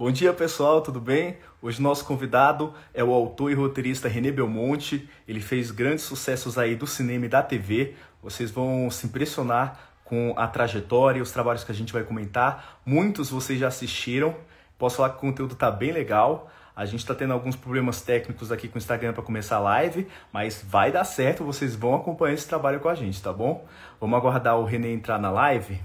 Bom dia, pessoal, tudo bem? Hoje nosso convidado é o autor e roteirista René Belmonte. Ele fez grandes sucessos aí do cinema e da TV. Vocês vão se impressionar com a trajetória e os trabalhos que a gente vai comentar. Muitos vocês já assistiram. Posso falar que o conteúdo tá bem legal. A gente está tendo alguns problemas técnicos aqui com o Instagram para começar a live, mas vai dar certo, vocês vão acompanhar esse trabalho com a gente, tá bom? Vamos aguardar o René entrar na live.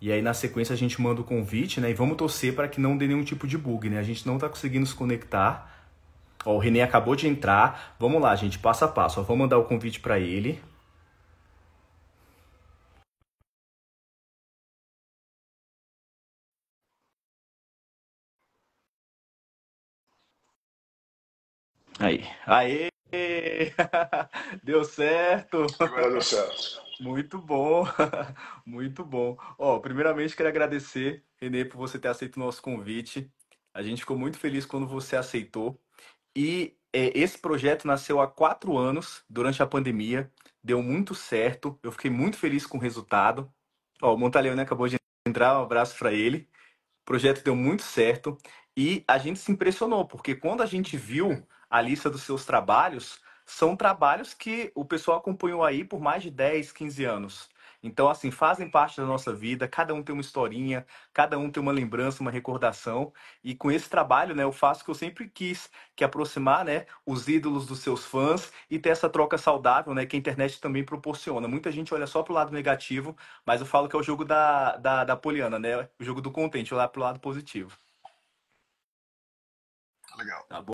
E aí, na sequência, a gente manda o convite, né? E vamos torcer para que não dê nenhum tipo de bug, né? A gente não tá conseguindo se conectar. Ó, o René acabou de entrar. Vamos lá, gente, passo a passo. Ó, vou mandar o convite para ele. Aí. Aê! Deu certo! Agora deu certo. Muito bom, muito bom. Ó, primeiramente quero agradecer, Renê, por você ter aceito o nosso convite. A gente ficou muito feliz quando você aceitou. E esse projeto nasceu há 4 anos, durante a pandemia. Deu muito certo. Eu fiquei muito feliz com o resultado. Ó, o Montaleone acabou de entrar, um abraço para ele. O projeto deu muito certo e a gente se impressionou, porque quando a gente viu a lista dos seus trabalhos, são trabalhos que o pessoal acompanhou aí por mais de 10, 15 anos. Então, assim, fazem parte da nossa vida, cada um tem uma historinha, cada um tem uma lembrança, uma recordação. E com esse trabalho, né, eu faço o que eu sempre quis, que é aproximar, né, os ídolos dos seus fãs e ter essa troca saudável, né, que a internet também proporciona. Muita gente olha só pro lado negativo, mas eu falo que é o jogo da Poliana, né? O jogo do contente, olhar pro lado positivo. Legal. Tá bom?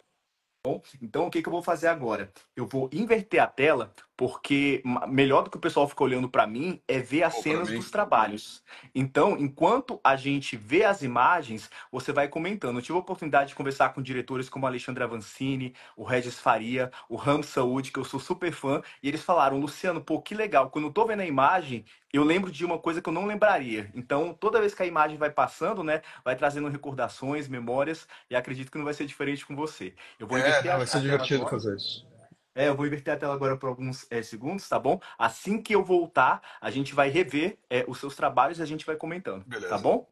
Então, o que que eu vou fazer agora? Eu vou inverter a tela, porque melhor do que o pessoal ficar olhando para mim é ver as Ou para cenas mim. dos trabalhos. Então, enquanto a gente vê as imagens, você vai comentando. Eu tive a oportunidade de conversar com diretores como Alexandre Avancini, o Regis Faria, o Ramos Saúde, que eu sou super fã, e eles falaram: Luciano, pô, que legal. Quando eu tô vendo a imagem, eu lembro de uma coisa que eu não lembraria. Então, toda vez que a imagem vai passando, né, vai trazendo recordações, memórias, e acredito que não vai ser diferente com você. Eu vou inverter Não, vai a ser tela divertido agora. fazer isso. Eu vou inverter a tela agora por alguns segundos, tá bom? Assim que eu voltar, a gente vai rever os seus trabalhos e a gente vai comentando, tá Beleza. bom?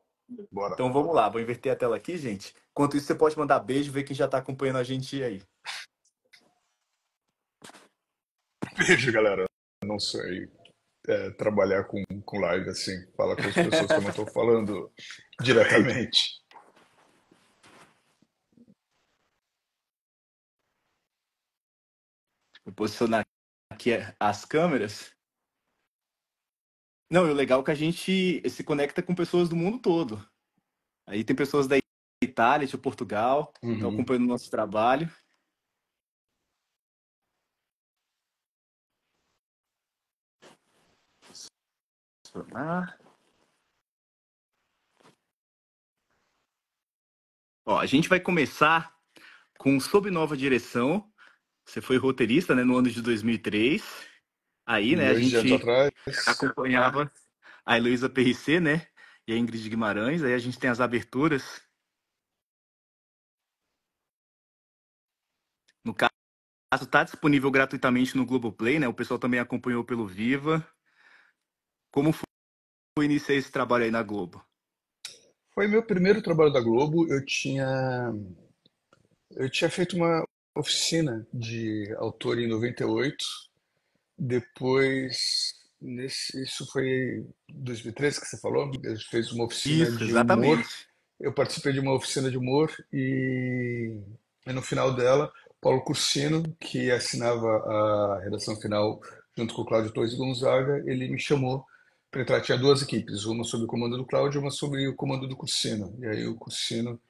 Bora. Então vamos lá, vou inverter a tela aqui, gente. Enquanto isso, você pode mandar beijo, ver quem já tá acompanhando a gente aí. Beijo, galera. Não sei trabalhar com live assim. Fala com as pessoas que eu não estou falando diretamente. Vou posicionar aqui as câmeras. Não, e o legal é que a gente se conecta com pessoas do mundo todo. Aí tem pessoas da Itália, de Portugal, estão Uhum. acompanhando o nosso trabalho. Ah. Ó, a gente vai começar com Sob Nova Direção. Você foi roteirista, né, no ano de 2003. Aí, né, a 2 anos gente atrás. acompanhava a Heloísa PRC, né, e a Ingrid Guimarães. Aí a gente tem as aberturas. No caso, tá disponível gratuitamente no Globoplay, né? O pessoal também acompanhou pelo Viva. Como foi iniciar esse trabalho aí na Globo? Foi meu primeiro trabalho da Globo. Eu tinha feito uma oficina de autor em 98. Depois, isso foi 2013 que você falou, ele fez uma oficina Isso, de humor. exatamente. Eu participei de uma oficina de humor e no final dela, Paulo Cursino, que assinava a redação final junto com o Cláudio Torres Gonzaga, ele me chamou para entrar. Tinha duas equipes, uma sob o comando do Cláudio e uma sob o comando do Cursino. E aí o Cursino,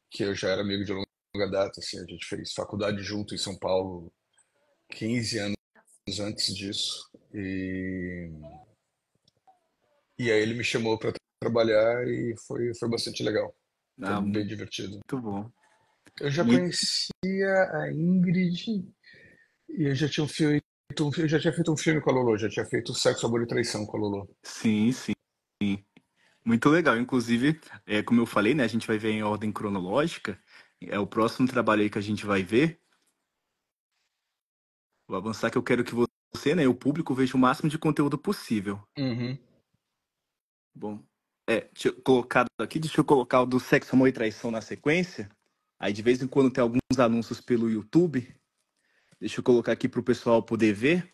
que eu já era amigo de longa data, assim, a gente fez faculdade junto em São Paulo 15 anos antes disso. E aí ele me chamou para trabalhar e foi bastante legal. Foi Ah, bem muito divertido. bom. Eu já Muito. conhecia a Ingrid e eu já tinha feito um filme com a Lolo, já tinha feito Sexo, Amor e Traição com a Lolo. Sim, sim. Muito legal. Inclusive, como eu falei, né, a gente vai ver em ordem cronológica. É o próximo trabalho aí que a gente vai ver. Vou avançar que eu quero que você, né, o público, veja o máximo de conteúdo possível. Uhum. Bom, Deixa eu colocar aqui, deixa eu colocar o do Sexo, Amor e Traição na sequência. Aí de vez em quando tem alguns anúncios pelo YouTube. Deixa eu colocar aqui para o pessoal poder ver.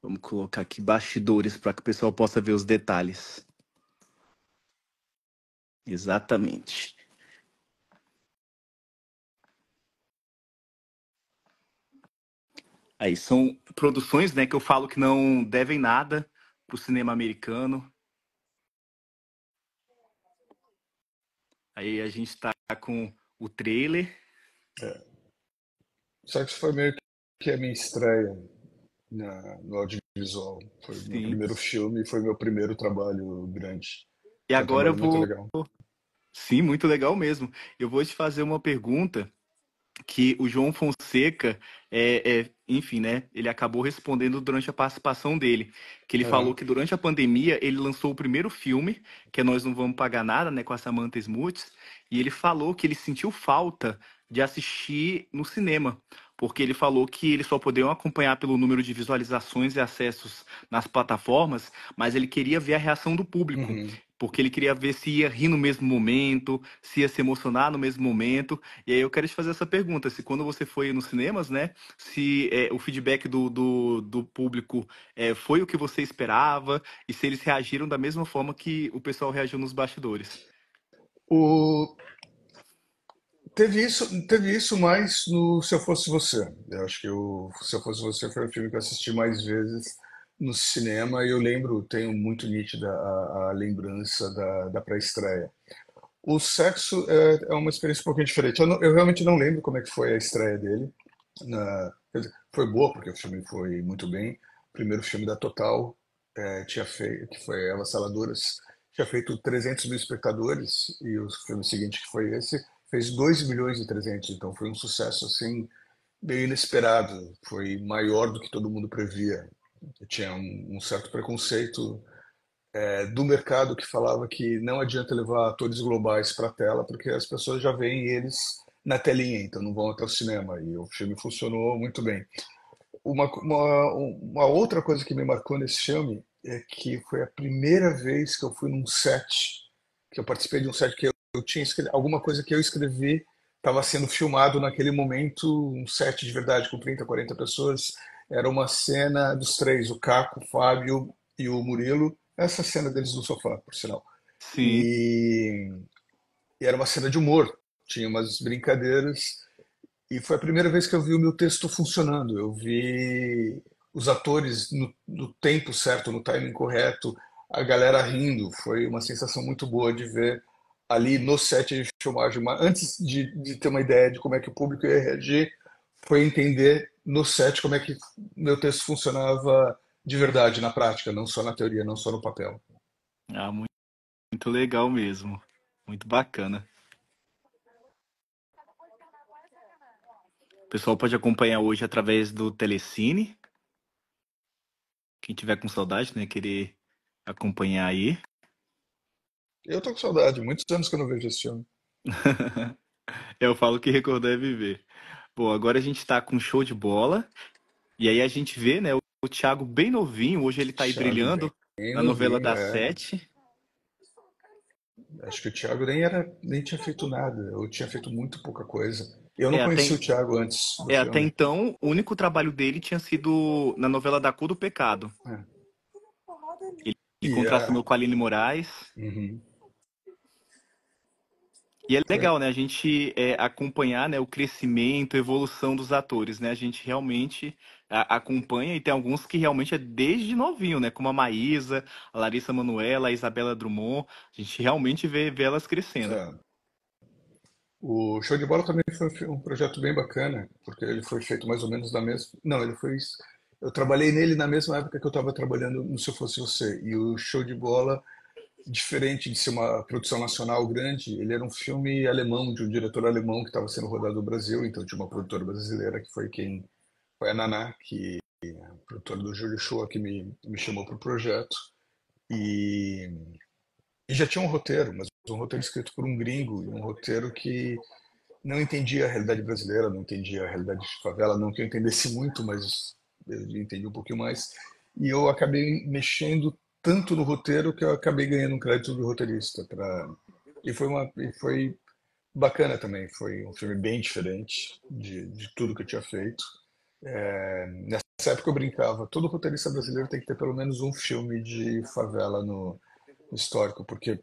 Vamos colocar aqui bastidores para que o pessoal possa ver os detalhes. Exatamente. Aí são produções, né, que eu falo que não devem nada pro cinema americano. Aí a gente tá com o trailer. Só que isso foi meio que a minha estreia no audiovisual. Foi o meu Sim. primeiro filme, foi meu primeiro trabalho grande. E Foi um agora eu trabalho muito vou. legal. Sim, muito legal mesmo. Eu vou te fazer uma pergunta que o João Fonseca, enfim, né? Ele acabou respondendo durante a participação dele, que ele falou Aham. que durante a pandemia ele lançou o primeiro filme, que é Nós Não Vamos Pagar Nada, né, com a Samantha Smuts, e ele falou que ele sentiu falta de assistir no cinema, porque ele falou que ele só poderiam acompanhar pelo número de visualizações e acessos nas plataformas, mas ele queria ver a reação do público. Uhum. Porque ele queria ver se ia rir no mesmo momento, se ia se emocionar no mesmo momento. E aí eu quero te fazer essa pergunta, se quando você foi nos cinemas, né, se o feedback do público foi o que você esperava e se eles reagiram da mesma forma que o pessoal reagiu nos bastidores. O... teve isso mais no Se Eu Fosse Você. Eu acho que o Se Eu Fosse Você foi o filme que eu assisti mais vezes no cinema e eu lembro, tenho muito nítida a lembrança da pré-estreia. O Sexo é uma experiência um pouquinho diferente. Eu realmente não lembro como é que foi a estreia dele. Quer dizer, foi boa, porque o filme foi muito bem. O primeiro filme da Total tinha feito, que foi Avassaladoras, tinha feito 300 mil espectadores, e o filme seguinte, que foi esse, fez 2 milhões e 300, então foi um sucesso assim, meio inesperado, foi maior do que todo mundo previa. Tinha um certo preconceito do mercado que falava que não adianta levar atores globais para a tela, porque as pessoas já veem eles na telinha, então não vão até o cinema. E o filme funcionou muito bem. Uma outra coisa que me marcou nesse filme é que foi a primeira vez que eu fui num set, que eu participei de um set que eu tinha escrito, alguma coisa que eu escrevi estava sendo filmado naquele momento, um set de verdade com 30, 40 pessoas. Era uma cena dos três, o Caco, o Fábio e o Murilo. Essa cena deles no sofá, por sinal. Sim. E, e era uma cena de humor, tinha umas brincadeiras e foi a primeira vez que eu vi o meu texto funcionando. Eu vi os atores no tempo certo, no timing correto, a galera rindo. Foi uma sensação muito boa de ver ali no set de filmagem. Mas antes de ter uma ideia de como é que o público ia reagir, foi entender no set como é que meu texto funcionava de verdade, na prática, não só na teoria, não só no papel. Ah, muito legal mesmo. Muito bacana. O pessoal pode acompanhar hoje através do Telecine. Quem tiver com saudade, né, querer acompanhar aí. Eu tô com saudade, muitos anos que eu não vejo esse filme. Eu falo que recordar é viver. Bom, agora a gente tá com show de bola. E aí a gente vê, né, o Thiago bem novinho. Hoje ele tá aí Thiago bem brilhando na novela novinho, das é. sete. Acho que o Thiago nem tinha feito nada, ou tinha feito muito pouca coisa. Eu não É, conhecia até, o Thiago antes do até filme. então, o único trabalho dele tinha sido na novela Da Cor do Pecado. É. Ele E contracenou com a Aline Moraes. uhum. E é Foi- legal, né, a gente acompanhar, né, o crescimento, a evolução dos atores, né? A gente realmente acompanha e tem alguns que realmente é desde novinho, né? Como a Maísa, a Larissa Manoela, a Isabela Drummond. A gente realmente vê elas crescendo. é. O Show de Bola também foi um projeto bem bacana, porque ele foi feito mais ou menos na mesma. Não, ele foi. Eu trabalhei nele na mesma época que eu estava trabalhando no Se Eu Fosse Você. E o Show de Bola, diferente de ser uma produção nacional grande, ele era um filme alemão, de um diretor alemão que estava sendo rodado no Brasil, então tinha uma produtora brasileira que foi quem foi a Naná, que produtora do Júlio Shoa, que me chamou para o projeto. E já tinha um roteiro, mas um roteiro escrito por um gringo, e um roteiro que não entendia a realidade brasileira, não entendia a realidade de favela, não que eu entendesse muito, mas eu entendi um pouquinho mais. E eu acabei mexendo tanto no roteiro que eu acabei ganhando um crédito de roteirista. E foi bacana também, foi um filme bem diferente de tudo que eu tinha feito. Nessa época eu brincava, todo roteirista brasileiro tem que ter pelo menos um filme de favela no histórico, porque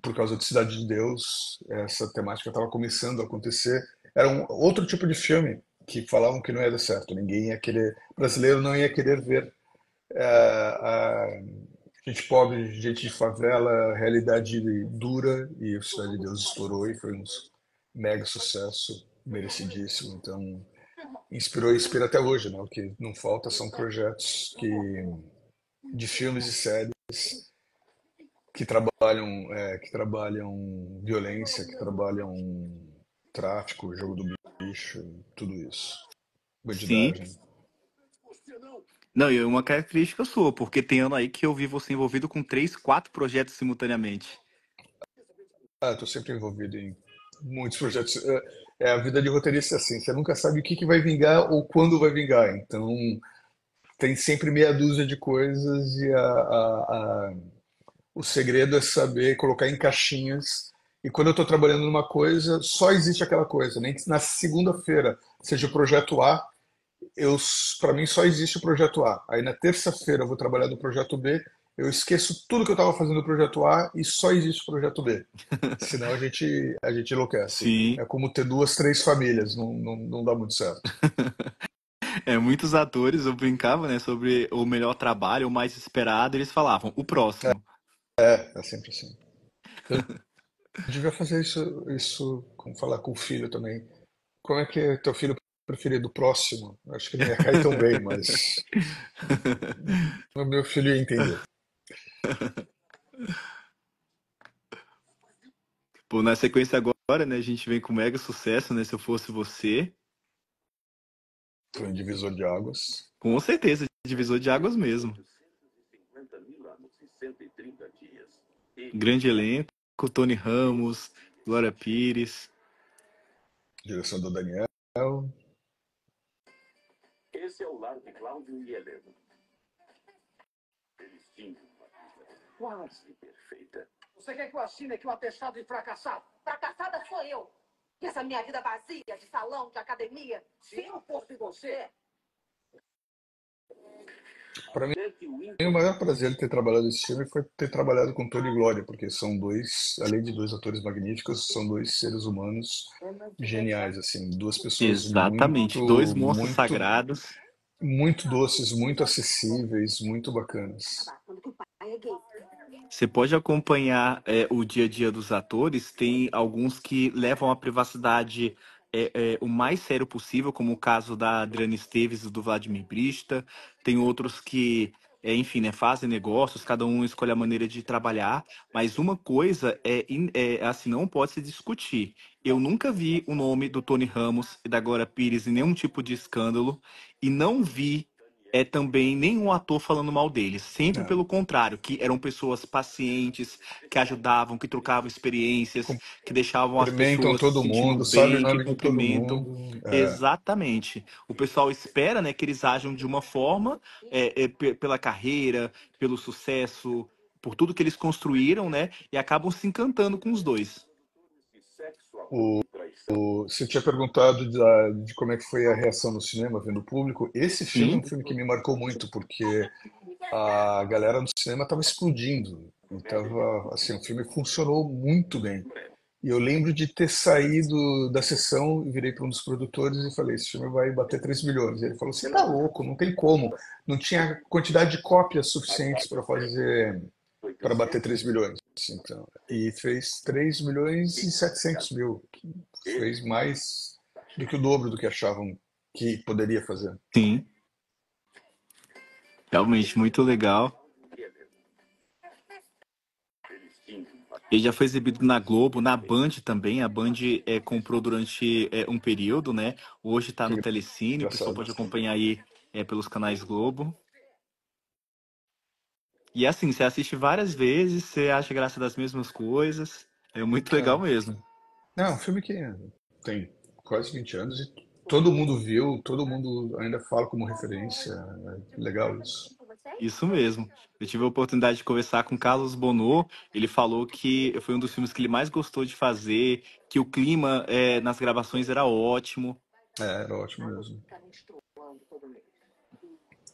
por causa de Cidade de Deus, essa temática estava começando a acontecer. Era um outro tipo de filme que falavam que não ia dar certo, ninguém ia querer, brasileiro não ia querer ver a gente pobre, gente de favela, realidade dura, e o Cidade de Deus estourou e foi um mega sucesso, merecidíssimo. Então, inspirou e inspira até hoje, né? O que não falta são projetos de filmes e séries que trabalham violência, que trabalham tráfico, jogo do bicho, tudo isso. Sim. Bandidagem. Não, e uma característica sua, porque tem ano aí que eu vi você envolvido com três, quatro projetos simultaneamente. Ah, estou sempre envolvido em muitos projetos. É a vida de roteirista é assim, você nunca sabe o que vai vingar ou quando vai vingar. Então, tem sempre meia dúzia de coisas e o segredo é saber colocar em caixinhas. E quando eu estou trabalhando numa coisa, só existe aquela coisa. Nem que na segunda-feira seja o projeto A, para mim só existe o projeto A. Aí na terça-feira eu vou trabalhar no projeto B, eu esqueço tudo que eu estava fazendo no projeto A e só existe o projeto B. Senão a gente enlouquece. Sim. É como ter duas, três famílias, não dá muito certo. É, muitos atores, eu brincava, né, sobre o melhor trabalho, o mais esperado, eles falavam, o próximo. É sempre assim. Eu devia fazer isso, como falar com o filho também. Como é que é teu filho preferido próximo? Acho que não ia cair tão bem, mas o meu filho ia entender. Pô, na sequência agora, né, a gente vem com mega sucesso, né, Se Eu Fosse Você. Foi um divisor de águas. Com certeza, divisor de águas mesmo. Grande elenco, Tony Ramos, Glória Pires. Direção do Daniel. Você quer que eu assine aqui um atestado de fracassado? Fracassada sou eu. E essa minha vida vazia de salão, de academia, se eu fosse você. Para mim, o maior prazer de ter trabalhado nesse filme foi ter trabalhado com Tony e Glória, porque são dois, além de dois atores magníficos, são dois seres humanos geniais, assim, duas pessoas Exatamente, dois monstros muito, sagrados. muito doces, muito acessíveis, muito bacanas. Você pode acompanhar o dia a dia dos atores. Tem alguns que levam a privacidade o mais sério possível, como o caso da Adriana Esteves e do Vladimir Brista. Tem outros que, enfim, né, fazem negócios, cada um escolhe a maneira de trabalhar. Mas uma coisa assim, não pode se discutir. Eu nunca vi o nome do Tony Ramos e da Glória Pires em nenhum tipo de escândalo e não vi também nenhum ator falando mal deles. Sempre Né? pelo contrário, que eram pessoas pacientes, que ajudavam, que trocavam experiências, que deixavam as Cumprimentam pessoas se todo sentindo mundo, sabe o bem, que nome de todo cumprimentam. mundo. Exatamente. O pessoal espera, né, que eles ajam de uma forma, pela carreira, pelo sucesso, por tudo que eles construíram, né, e acabam se encantando com os dois. Você tinha perguntado de como é que foi a reação no cinema, vendo o público. Esse filme é Sim, um filme que me marcou muito, porque a galera no cinema estava explodindo. E tava, assim, o filme funcionou muito bem. E eu lembro de ter saído da sessão e virei para um dos produtores e falei: esse filme vai bater 3 milhões. E ele falou: você tá louco, não tem como. Não tinha quantidade de cópias suficientes para bater 3 milhões. Então, e fez 3 milhões e 700 mil. Fez mais do que o dobro do que achavam que poderia fazer. sim, realmente muito legal. Ele já foi exibido na Globo, na Band também. A Band comprou durante um período, né? Hoje está Que no Telecine, o pessoal engraçado. pode acompanhar aí pelos canais Globo. E assim, você assiste várias vezes, você acha graça das mesmas coisas. É muito legal É. mesmo. Não, é um filme que tem. quase 20 anos e todo mundo viu, todo mundo ainda fala como referência. É legal isso. Isso mesmo. Eu tive a oportunidade de conversar com Carlos Bonô. Ele falou que foi um dos filmes que ele mais gostou de fazer, que o clima nas gravações era ótimo. Era ótimo mesmo.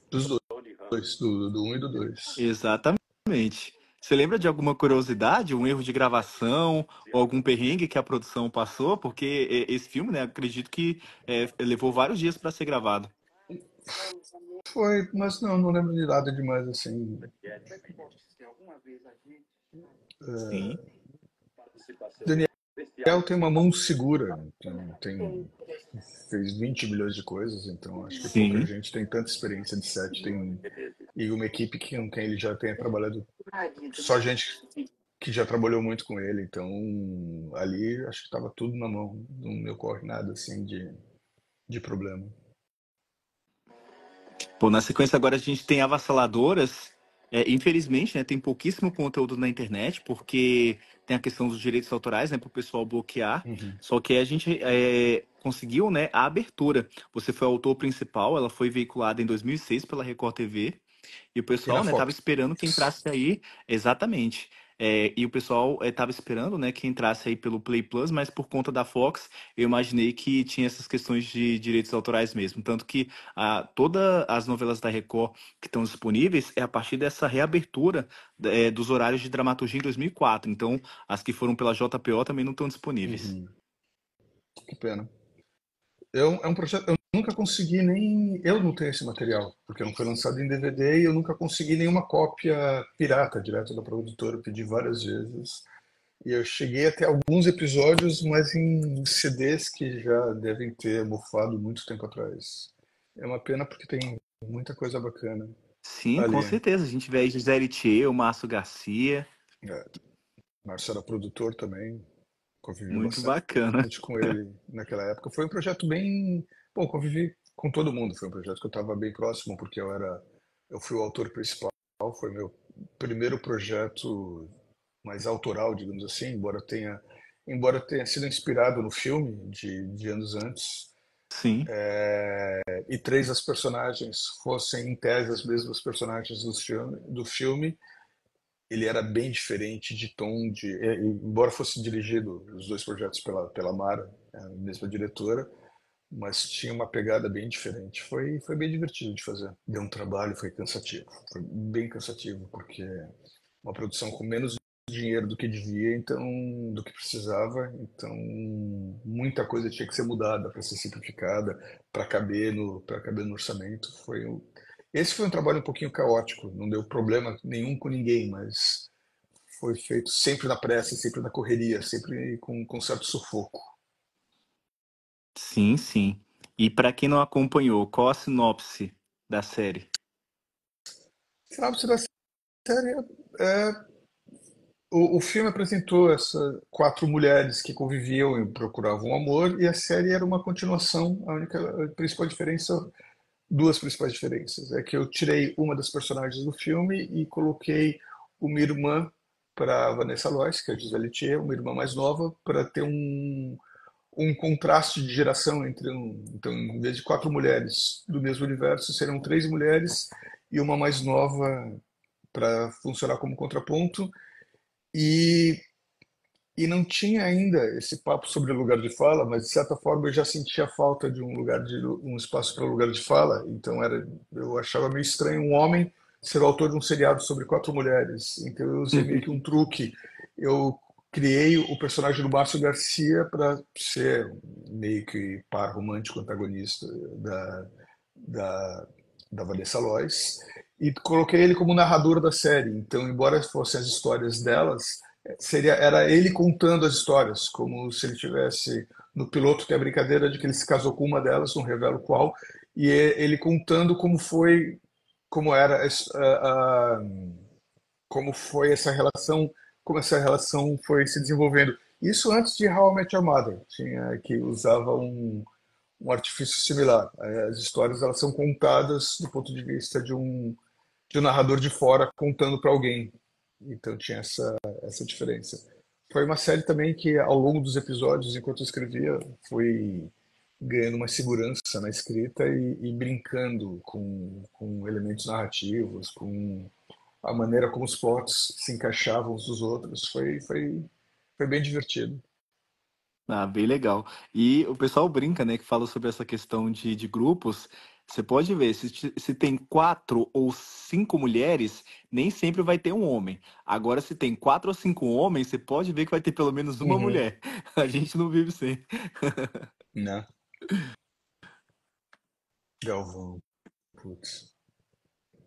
Dos dois, do um e do dois. Exatamente. Você lembra de alguma curiosidade, um erro de gravação ou algum perrengue que a produção passou? Porque esse filme, né, acredito que levou vários dias para ser gravado. Foi, mas não lembro de nada demais assim. Sim, Daniel tem uma mão segura, então fez 20 milhões de coisas, então acho que pouca sim, gente tem tanta experiência de set, e uma equipe com quem ele já tenha trabalhado, só gente que já trabalhou muito com ele, então ali acho que estava tudo na mão, não me ocorre nada assim de problema. Pô, na sequência agora a gente tem Avassaladoras. Infelizmente, né, tem pouquíssimo conteúdo na internet, porque tem a questão dos direitos autorais, né, para o pessoal bloquear. Uhum. Só que a gente conseguiu, né, a abertura. Você foi o autor principal, ela foi veiculada em 2006 pela Record TV. E o E na pessoal, né, tava Fox. esperando que entrasse aí, exatamente. E o pessoal tava esperando, né, que entrasse aí pelo Play Plus, mas por conta da Fox, eu imaginei que tinha essas questões de direitos autorais mesmo. Tanto que todas as novelas da Record que estão disponíveis é a partir dessa reabertura dos horários de dramaturgia em 2004. Então, as que foram pela JPO também não estão disponíveis. Uhum. Que pena. É um projeto. Eu nunca consegui nem. Eu não tenho esse material, porque não foi lançado em DVD e eu nunca consegui nenhuma cópia pirata direto da produtora. Eu pedi várias vezes. E eu cheguei até alguns episódios, mas em CDs que já devem ter mofado muito tempo atrás. É uma pena porque tem muita coisa bacana Sim, com ali. certeza. A gente vê aí Gisele Thier, o Márcio Garcia. É, Márcio era produtor também, convivi Muito bastante bacana. com ele naquela época. Foi um projeto bem. Bom, convivi com todo mundo. Foi um projeto que eu estava bem próximo, porque eu fui o autor principal. Foi meu primeiro projeto mais autoral, digamos assim, embora tenha sido inspirado no filme de anos antes. Sim. E três das personagens fossem, em tese, as mesmas personagens do filme. Ele era bem diferente de tom, embora fosse dirigido os dois projetos pela Mara, a mesma diretora, mas tinha uma pegada bem diferente. Foi bem divertido de fazer. Deu um trabalho, foi cansativo. Foi bem cansativo, porque uma produção com menos dinheiro do que devia, então, do que precisava, então muita coisa tinha que ser mudada para ser simplificada, para caber no orçamento. Esse foi um trabalho um pouquinho caótico, não deu problema nenhum com ninguém, mas foi feito sempre na pressa, sempre na correria, sempre com certo sufoco. Sim, sim. E para quem não acompanhou, qual a sinopse da série? Sabe, da série, é, o filme apresentou essas quatro mulheres que conviviam e procuravam amor, e a série era uma continuação. A principal diferença, duas principais diferenças, é que eu tirei uma das personagens do filme e coloquei uma irmã para Vanessa Lois, que é a Gisele Thier, uma irmã mais nova, para ter um contraste de geração entre então, em vez de quatro mulheres do mesmo universo, serão três mulheres e uma mais nova para funcionar como contraponto. E e não tinha ainda esse papo sobre lugar de fala, mas de certa forma eu já sentia falta de um espaço para lugar de fala. Então eu achava meio estranho um homem ser o autor de um seriado sobre quatro mulheres. Então eu usei meio que um truque. Eu criei o personagem do Márcio Garcia para ser meio que par romântico antagonista da da, da Vanessa Lois e coloquei ele como narrador da série. Então, embora fossem as histórias delas, era ele contando as histórias, como se ele tivesse no piloto, tem a brincadeira de que ele se casou com uma delas, não revelo qual, e ele contando como foi, como era como foi essa relação, como essa relação foi se desenvolvendo. Isso antes de How I Met Your Mother, tinha que usava um artifício similar. As histórias elas são contadas do ponto de vista de um narrador de fora contando para alguém. Então tinha essa diferença. Foi uma série também que, ao longo dos episódios, enquanto eu escrevia, foi ganhando uma segurança na escrita e brincando com elementos narrativos, com a maneira como os plots se encaixavam uns dos outros. Foi bem divertido. Ah, bem legal. E o pessoal brinca, né, que fala sobre essa questão de grupos. Você pode ver, se tem 4 ou 5 mulheres, nem sempre vai ter um homem. Agora, se tem 4 ou 5 homens, você pode ver que vai ter pelo menos uma Uhum. mulher. A gente não vive sem. Né? Galvão, putz.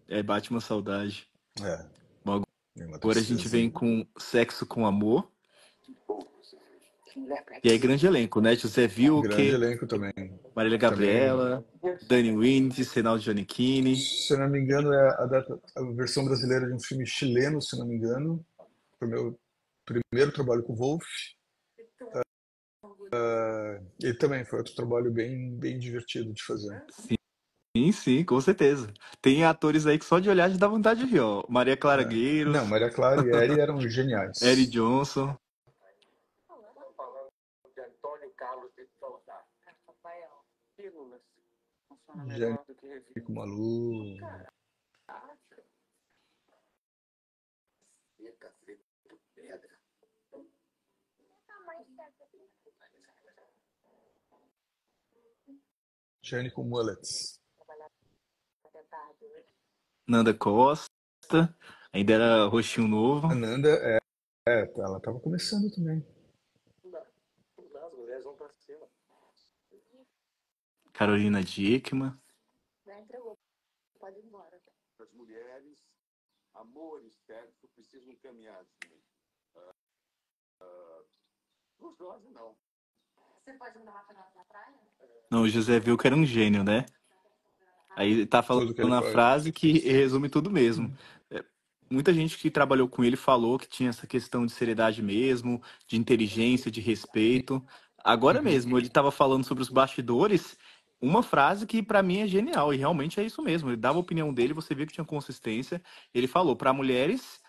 É, bate uma saudade. É, Bom, é uma agora a gente tristeza. vem com Sexo com Amor. E aí, grande elenco, né? José Grande Wilker, elenco também. Marília Também, Gabriela, Dani Windes, Reinaldo Giannichini. se eu não me engano, é a versão brasileira de um filme chileno, se eu não me engano. Foi o meu primeiro trabalho com o Wolf. E também foi outro trabalho bem divertido de fazer. Sim, sim, com certeza. Tem atores aí que só de olhar já dá vontade de rir, ó. Maria Clara É. Não, Gueiros, Maria Clara e Eri eram Eric geniais. Johnson. De Antônio Carlos de Souza. Rafael, pílulas. Funciona Jane melhor do que revista. Malu, Fica feito pedra. Jane com Mullets. Nanda Costa, ainda era roxinho A novo. Nanda, ela tava começando também. As mulheres vão pra cima. Carolina Dickmann. Já entregou. Pode ir embora. As mulheres, amor e sexo precisam caminhar juntos. Os dois não. Você pode me dar uma caneta na praia? Não, o José viu que era um gênio, né? Aí tá falando Tudo que ele a faz. frase que resume tudo mesmo. É, muita gente que trabalhou com ele falou que tinha essa questão de seriedade mesmo, de inteligência, de respeito. Agora Uhum. mesmo, ele estava falando sobre os bastidores, uma frase que para mim é genial, e realmente é isso mesmo. Ele dava a opinião dele, você via que tinha consistência. Ele falou: para mulheres,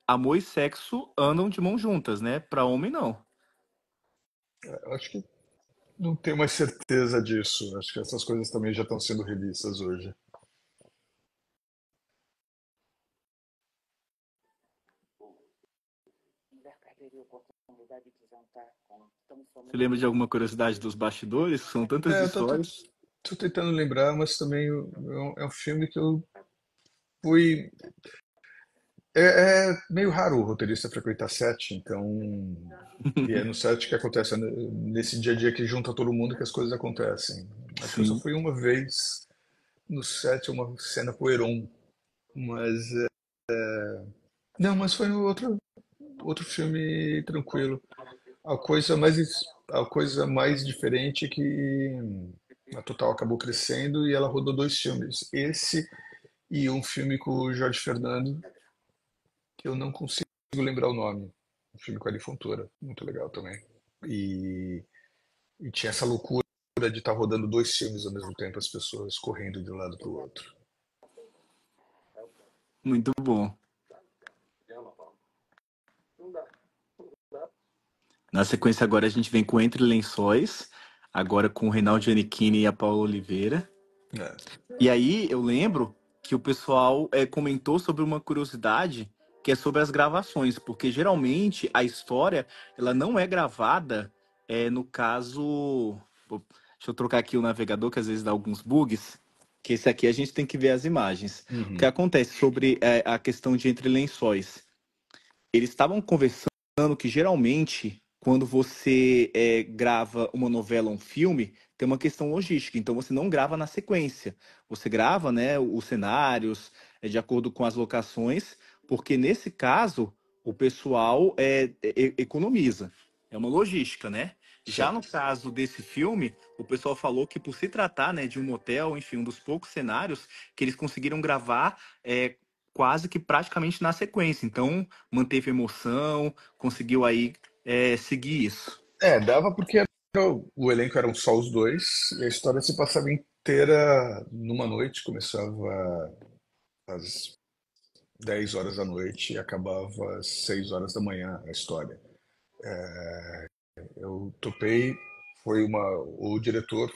amor e sexo andam de mãos juntas, né? Para homem, não. Eu acho que não tenho mais certeza disso. Acho que essas coisas também já estão sendo revistas hoje. Mulher perderia a oportunidade de jantar com tão Você famoso. lembra de alguma curiosidade dos bastidores? São tantas Eu histórias. tô tentando lembrar, mas também é um filme que eu fui. É meio raro o roteirista frequentar set, então. E é no set que acontece, é nesse dia a dia que junta todo mundo que as coisas acontecem. Acho que eu só Sim. fui uma vez no set, uma cena com o Heron, mas. Não, mas foi no outro filme tranquilo. A coisa mais, a coisa mais diferente é que a Total acabou crescendo e ela rodou dois filmes. Esse e um filme com o Jorge Fernando, que eu não consigo lembrar o nome. Um filme com a Ari Fontoura, muito legal também. E, e tinha essa loucura de estar rodando dois filmes ao mesmo tempo, as pessoas correndo de um lado para o outro. Muito bom. Na sequência, agora a gente vem com Entre Lençóis, agora com o Reinaldo Giannichini e a Paula Oliveira. É, E aí eu lembro que o pessoal comentou sobre uma curiosidade que é sobre as gravações, porque geralmente a história ela não é gravada, no caso. Pô, deixa eu trocar aqui o navegador, que às vezes dá alguns bugs. Que esse aqui a gente tem que ver as imagens. O que uhum, acontece sobre a questão de Entre Lençóis? Eles estavam conversando que geralmente, quando você grava uma novela ou um filme, tem uma questão logística. Então você não grava na sequência. Você grava, né, os cenários de acordo com as locações, porque nesse caso o pessoal economiza. É uma logística, né? Já no certo. caso desse filme, o pessoal falou que por se tratar, né, de um motel, enfim, um dos poucos cenários que eles conseguiram gravar quase que praticamente na sequência. Então, manteve emoção, conseguiu aí seguir isso. Dava porque o elenco eram só os dois e a história se passava inteira numa noite, começava às 10 horas da noite e acabava às 6 horas da manhã a história. Eu topei o diretor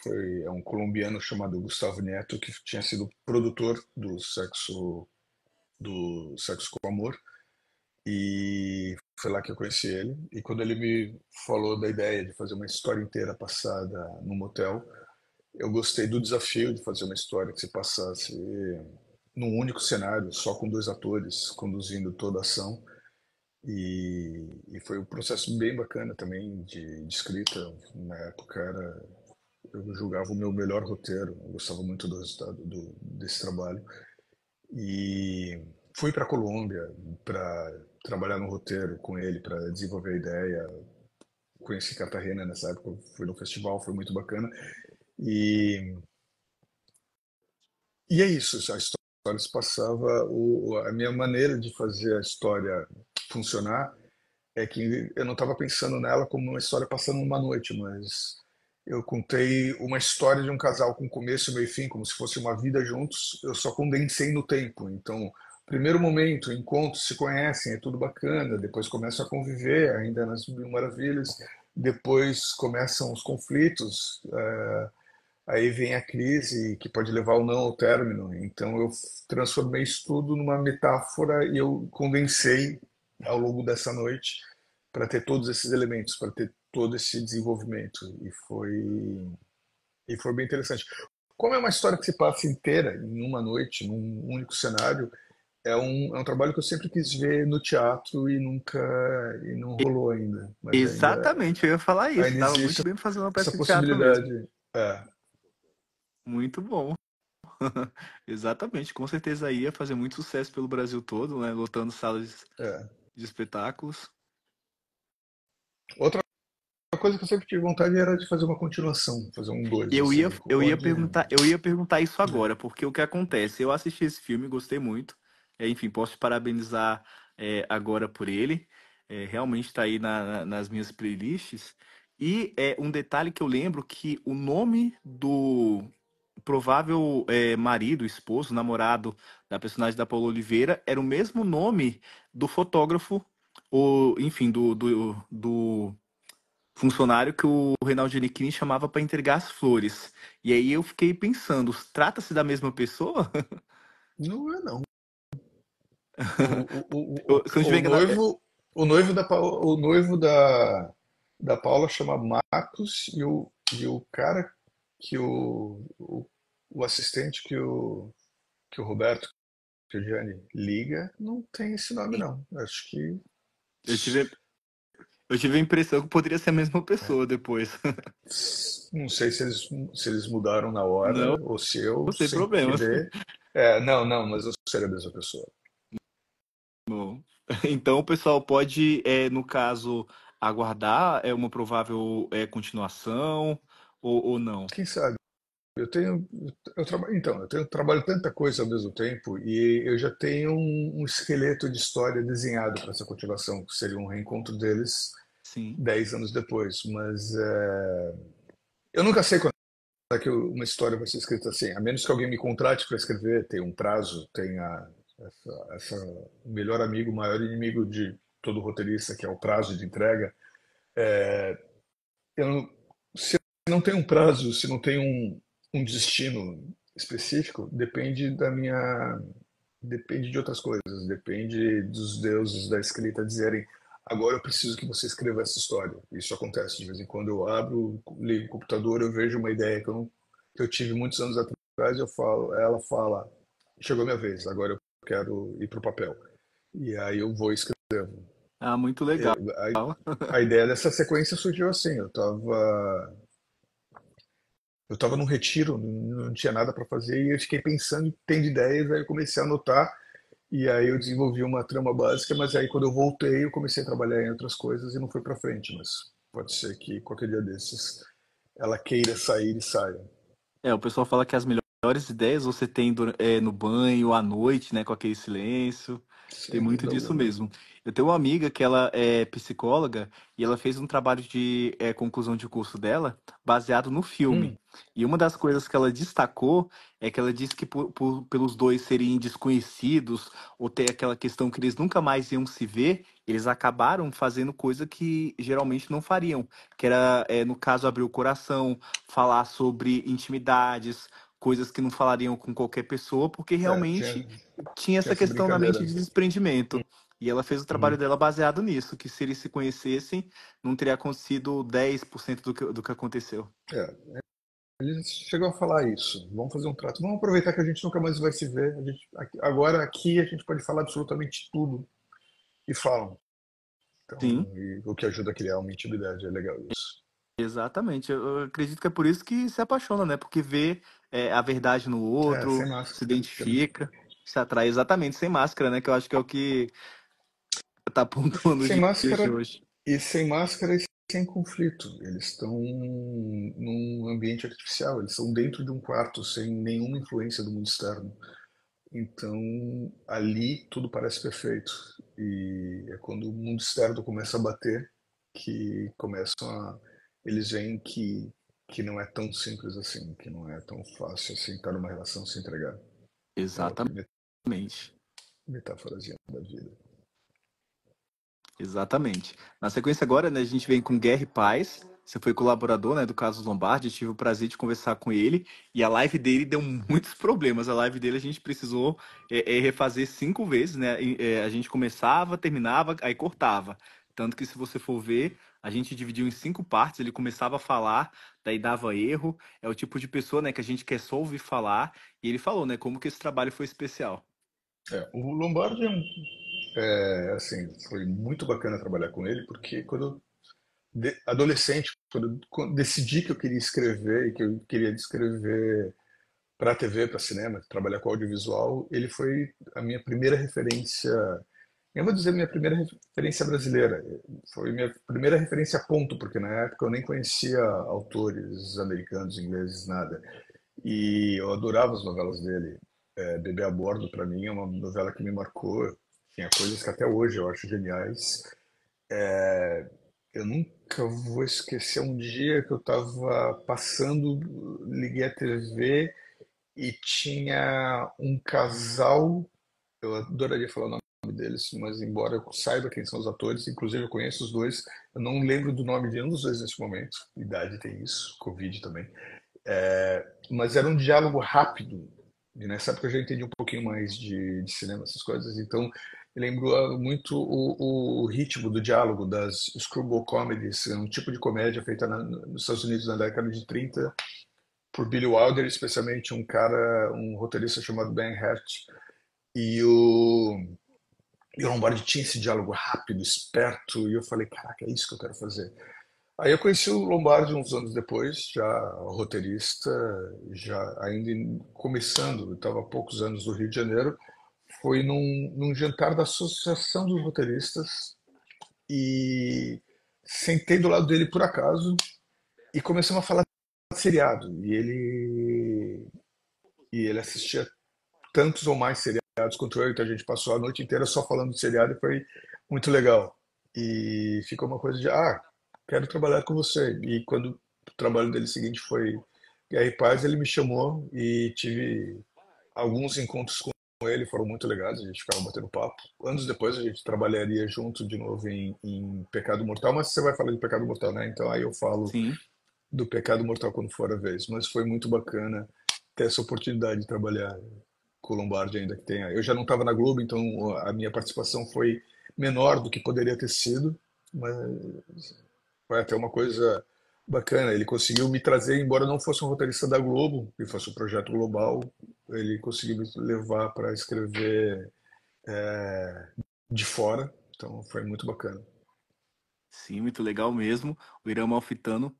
é um colombiano chamado Gustavo Neto, que tinha sido produtor do Sexo com Amor, e foi lá que eu conheci ele. E quando ele me falou da ideia de fazer uma história inteira passada num motel, eu gostei do desafio de fazer uma história que se passasse num único cenário, só com dois atores conduzindo toda a ação. E foi um processo bem bacana também de escrita. Na época eu julgava o meu melhor roteiro, eu gostava muito do resultado desse trabalho. E fui para a Colômbia para trabalhar no roteiro com ele, para desenvolver a ideia. Conheci Cartagena nessa época, fui no festival, foi muito bacana. E, e é isso, a história se passava. A minha maneira de fazer a história funcionar é que eu não estava pensando nela como uma história passando uma noite, mas eu contei uma história de um casal com começo, meio e fim, como se fosse uma vida juntos. Eu só condensei no tempo. Então, primeiro momento, encontros, se conhecem, é tudo bacana. Depois começam a conviver, ainda nas mil maravilhas. Depois começam os conflitos. Aí vem a crise que pode levar ou não ao término. Então eu transformei isso tudo numa metáfora e eu condensei ao longo dessa noite para ter todos esses elementos, para ter todo esse desenvolvimento. E foi bem interessante. Como é uma história que se passa inteira em uma noite, num único cenário, é um trabalho que eu sempre quis ver no teatro e não rolou ainda. Mas Exatamente, eu ia falar isso. ainda Tava muito existe bem pra fazer uma essa peça de teatro mesmo. possibilidade. É, Muito bom. Exatamente, com certeza ia fazer muito sucesso pelo Brasil todo, né? Lotando salas é. de espetáculos. Outra coisa que eu sempre tive vontade era de fazer uma continuação, fazer um dois, Eu ia, assim. eu ia perguntar isso agora, porque o que acontece? Eu assisti esse filme, gostei muito. Enfim, posso te parabenizar, agora por ele. Realmente está aí nas minhas playlists. E um detalhe que eu lembro que o nome do provável marido, esposo, namorado da personagem da Paula Oliveira era o mesmo nome do fotógrafo, enfim, do funcionário que o Reinaldo Ginettini chamava para entregar as flores. E aí eu fiquei pensando, trata-se da mesma pessoa? Não é não. O, Se eu não estiver o enganado, noivo, o noivo da Paula chama Marcos e o cara que o assistente que o Roberto, que o Gianni liga, não tem esse nome não. Acho que eu tive, eu tive a impressão que poderia ser a mesma pessoa depois. não sei se eles mudaram na Não, hora ou se eu, sem sem problemas. querer. Não, não, mas eu seria a mesma pessoa. Bom, então o pessoal pode, no caso, aguardar uma provável continuação ou não? Quem sabe? Eu trabalho tanta coisa ao mesmo tempo e eu já tenho um esqueleto de história desenhado para essa continuação, que seria um reencontro deles Sim. 10 anos depois. Mas eu nunca sei quando é que uma história vai ser escrita assim, a menos que alguém me contrate para escrever, tem um prazo, tem o melhor amigo, o maior inimigo de todo roteirista, que é o prazo de entrega. Eu não, se não tem um prazo, se não tem um destino específico, depende de outras coisas, depende dos deuses da escrita dizerem agora eu preciso que você escreva essa história. Isso acontece de vez em quando. Eu abro, ligo o computador, eu vejo uma ideia que eu tive muitos anos atrás, ela fala, chegou a minha vez, agora eu quero ir para o papel. E aí eu vou e escrevo. Ah, muito legal. A ideia dessa sequência surgiu assim, eu estava num retiro, não tinha nada para fazer e eu fiquei pensando em tendo ideias, aí eu comecei a anotar e aí eu desenvolvi uma trama básica, mas aí quando eu voltei eu comecei a trabalhar em outras coisas e não foi para frente, mas pode ser que qualquer dia desses ela queira sair e saia. O pessoal fala que as melhores ideias você tem no banho, à noite, né, com aquele silêncio. Tem sem muito dúvida disso alguma. mesmo. Eu tenho uma amiga que ela é psicóloga e ela fez um trabalho de conclusão de curso dela baseado no filme. Hum, E uma das coisas que ela destacou é que ela disse que pelos dois serem desconhecidos ou ter aquela questão que eles nunca mais iam se ver, eles acabaram fazendo coisa que geralmente não fariam, que era, no caso, abrir o coração, falar sobre intimidades, coisas que não falariam com qualquer pessoa, porque realmente tinha tinha essa essa questão na mente brincadeira. de desprendimento. E ela fez o trabalho Uhum. dela baseado nisso, que se eles se conhecessem, não teria acontecido 10% do que aconteceu. É, eles chegam a falar isso. Vamos fazer um trato. Vamos aproveitar que a gente nunca mais vai se ver. Agora aqui a gente pode falar absolutamente tudo e falam. Então, Sim, o que ajuda a criar uma intimidade. É legal isso. exatamente. Eu acredito que é por isso que se apaixona, né? Porque vê a verdade no É, sem outro, se máscara. identifica, se atrai exatamente sem máscara, né? Que eu acho que é o que tá apontando os Sem dias de máscara hoje. sem máscara e sem conflito. Eles estão num ambiente artificial. Eles estão dentro de um quarto sem nenhuma influência do mundo externo. Então, ali tudo parece perfeito. E é quando o mundo externo começa a bater que começam a. Eles veem que não é tão simples assim, que não é tão fácil assim estar numa relação se entregar. Aquela Exatamente. metáforazinha da vida. Exatamente. Na sequência agora, né, a gente vem com Guerra e Paz. Você foi colaborador, né, do Casos Lombardi, tive o prazer de conversar com ele e a live dele deu muitos problemas. A live dele a gente precisou refazer 5 vezes, né? A gente começava, terminava, aí cortava. Tanto que se você for ver, a gente dividiu em 5 partes. Ele começava a falar, daí dava erro. É o tipo de pessoa, né, que a gente quer só ouvir falar. E ele falou, né, como que esse trabalho foi especial. O Lombardi assim, foi muito bacana trabalhar com ele, porque quando adolescente, quando decidi que eu queria escrever e que eu queria escrever para TV, para cinema, trabalhar com audiovisual, ele foi a minha primeira referência, eu vou dizer minha primeira referência brasileira, foi minha primeira referência ponto, porque na época eu nem conhecia autores americanos, ingleses, nada. E eu adorava as novelas dele. Bebê a Bordo, para mim, é uma novela que me marcou. Tinha coisas que até hoje eu acho geniais. Eu nunca vou esquecer um dia que eu estava passando, liguei a TV e tinha um casal. Eu adoraria falar o nome deles, mas embora eu saiba quem são os atores, inclusive eu conheço os dois, eu não lembro do nome de nenhum dos dois nesse momento. Idade tem isso, Covid também. Mas era um diálogo rápido. E nessa época eu já entendi um pouquinho mais de cinema, essas coisas. Então, me lembrou muito o ritmo do diálogo das screwball comedies, um tipo de comédia feita nos Estados Unidos na década de 30 por Billy Wilder, especialmente um roteirista chamado Ben Hurt. E o Lombardi tinha esse diálogo rápido, esperto, e eu falei, caraca, é isso que eu quero fazer. Aí eu conheci o Lombardi uns anos depois, já roteirista, já ainda começando, eu estava há poucos anos no Rio de Janeiro, foi num jantar da Associação dos Roteiristas e sentei do lado dele por acaso e começamos a falar de seriado. E ele assistia tantos ou mais seriados quanto eu, então a gente passou a noite inteira só falando de seriado e foi muito legal. E ficou uma coisa de, quero trabalhar com você. E quando o trabalho dele seguinte foi Guerra e Paz, ele me chamou e tive alguns encontros com ele, foram muito legais, a gente ficava batendo papo. Anos depois a gente trabalharia junto de novo em Pecado Mortal, mas você vai falar de Pecado Mortal, né? Então aí eu falo Sim. do Pecado Mortal quando for a vez. Mas foi muito bacana ter essa oportunidade de trabalhar com o Lombardi ainda que tenha. Eu já não estava na Globo, então a minha participação foi menor do que poderia ter sido, mas foi até uma coisa bacana. Ele conseguiu me trazer, embora não fosse um roteirista da Globo, e fosse um projeto global, ele conseguiu me levar para escrever de fora, então foi muito bacana. Sim, muito legal mesmo. O Irã Malfitano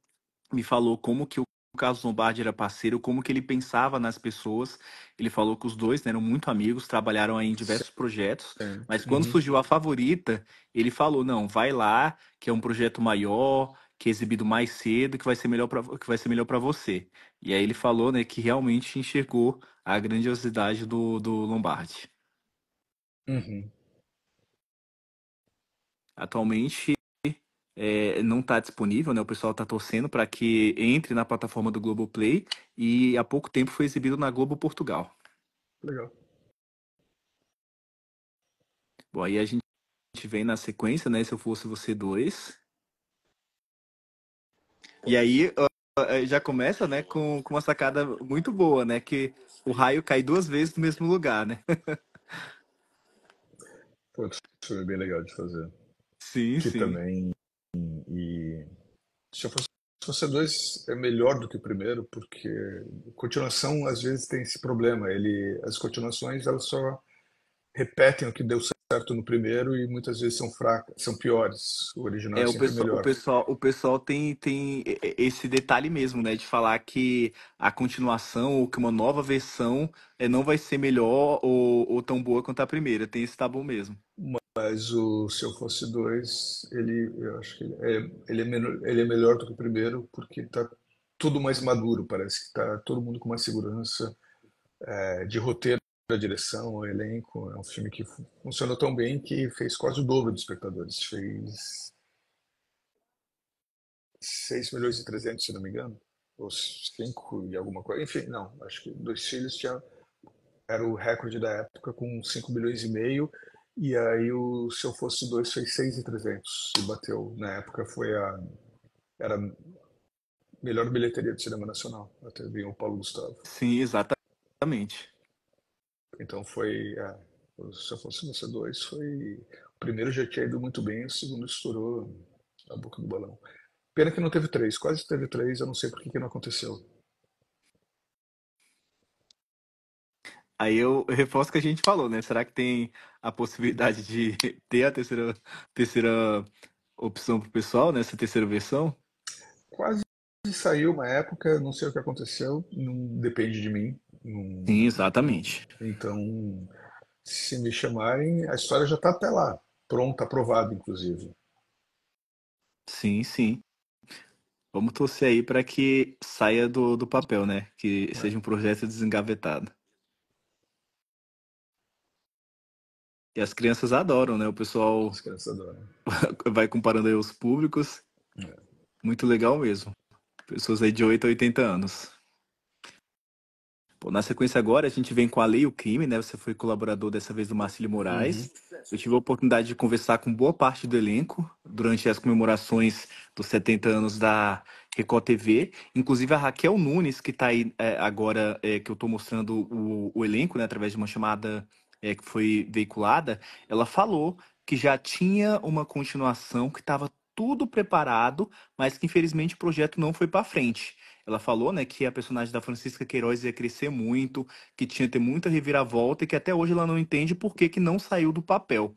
me falou como que o Carlos Lombardi era parceiro, como que ele pensava nas pessoas. Ele falou que os dois, né, eram muito amigos, trabalharam aí em diversos projetos, Sim. mas quando Uhum. surgiu a Favorita, ele falou: "Não, vai lá, que é um projeto maior, que é exibido mais cedo, que vai ser melhor para você". E aí ele falou, né, que realmente enxergou a grandiosidade do Lombardi. Uhum. Atualmente não está disponível, né? O pessoal está torcendo para que entre na plataforma do Globoplay e há pouco tempo foi exibido na Globo Portugal. Legal. Bom, aí a gente vem na sequência, né? Se eu fosse você dois. E aí já começa, né, com uma sacada muito boa, né? Que o raio cai duas vezes no mesmo lugar, né? Foi um filme bem legal de fazer. Sim, Que sim. também. E se eu fosse você dois é melhor do que o primeiro, porque continuação às vezes tem esse problema. As continuações elas só repetem o que deu certo no primeiro e muitas vezes são fracas, são piores. O original é O sempre pessoal, o melhor. pessoal, o pessoal tem esse detalhe mesmo, né? De falar que a continuação ou que uma nova versão não vai ser melhor ou tão boa quanto a primeira. Tem esse tabu mesmo. Mas o Se Eu Fosse Dois, eu acho que ele é melhor do que o primeiro porque tá tudo mais maduro. Parece que tá todo mundo com uma segurança de roteiro, da direção, o elenco. É um filme que funcionou tão bem que fez quase o dobro de espectadores. Fez 6.300.000, se não me engano. Ou 5 e alguma coisa. Enfim, não. Acho que Dois Filhos era o recorde da época com 5,5 milhões. E aí o Se Eu Fosse Dois fez 6.300 e bateu. Na época era a melhor bilheteria do cinema nacional. Até vinha o Paulo Gustavo. Sim, exatamente. Então o Se Eu Fosse Você Dois foi. O primeiro já tinha ido muito bem, o segundo estourou a boca do balão. Pena que não teve três, quase teve três, eu não sei por que que não aconteceu. Aí eu reforço o que a gente falou, né? Será que tem a possibilidade de ter a terceira opção pro pessoal, né? Essa terceira versão? Quase saiu uma época, não sei o que aconteceu, não depende de mim. Sim, exatamente. Então, se me chamarem, a história já está até lá, pronta, aprovada, inclusive. Sim, sim. Vamos torcer aí para que saia do papel, né? Que Né? seja um projeto desengavetado. E as crianças adoram, né? O pessoal As crianças adoram. vai comparando aí os públicos. É. Muito legal mesmo. Pessoas aí de 8 a 80 anos. Pô, na sequência agora, a gente vem com a Lei e o Crime, né? Você foi colaborador dessa vez do Marcílio Uhum. Moraes. Eu tive a oportunidade de conversar com boa parte do elenco durante as comemorações dos 70 anos da Record TV. Inclusive a Raquel Nunes, que está aí agora, que eu estou mostrando o elenco, né? Através de uma chamada que foi veiculada, ela falou que já tinha uma continuação, que estava tudo preparado, mas que infelizmente o projeto não foi para frente. Ela falou, né, que a personagem da Francisca Queiroz ia crescer muito, que tinha que ter muita reviravolta e que até hoje ela não entende por que que não saiu do papel. O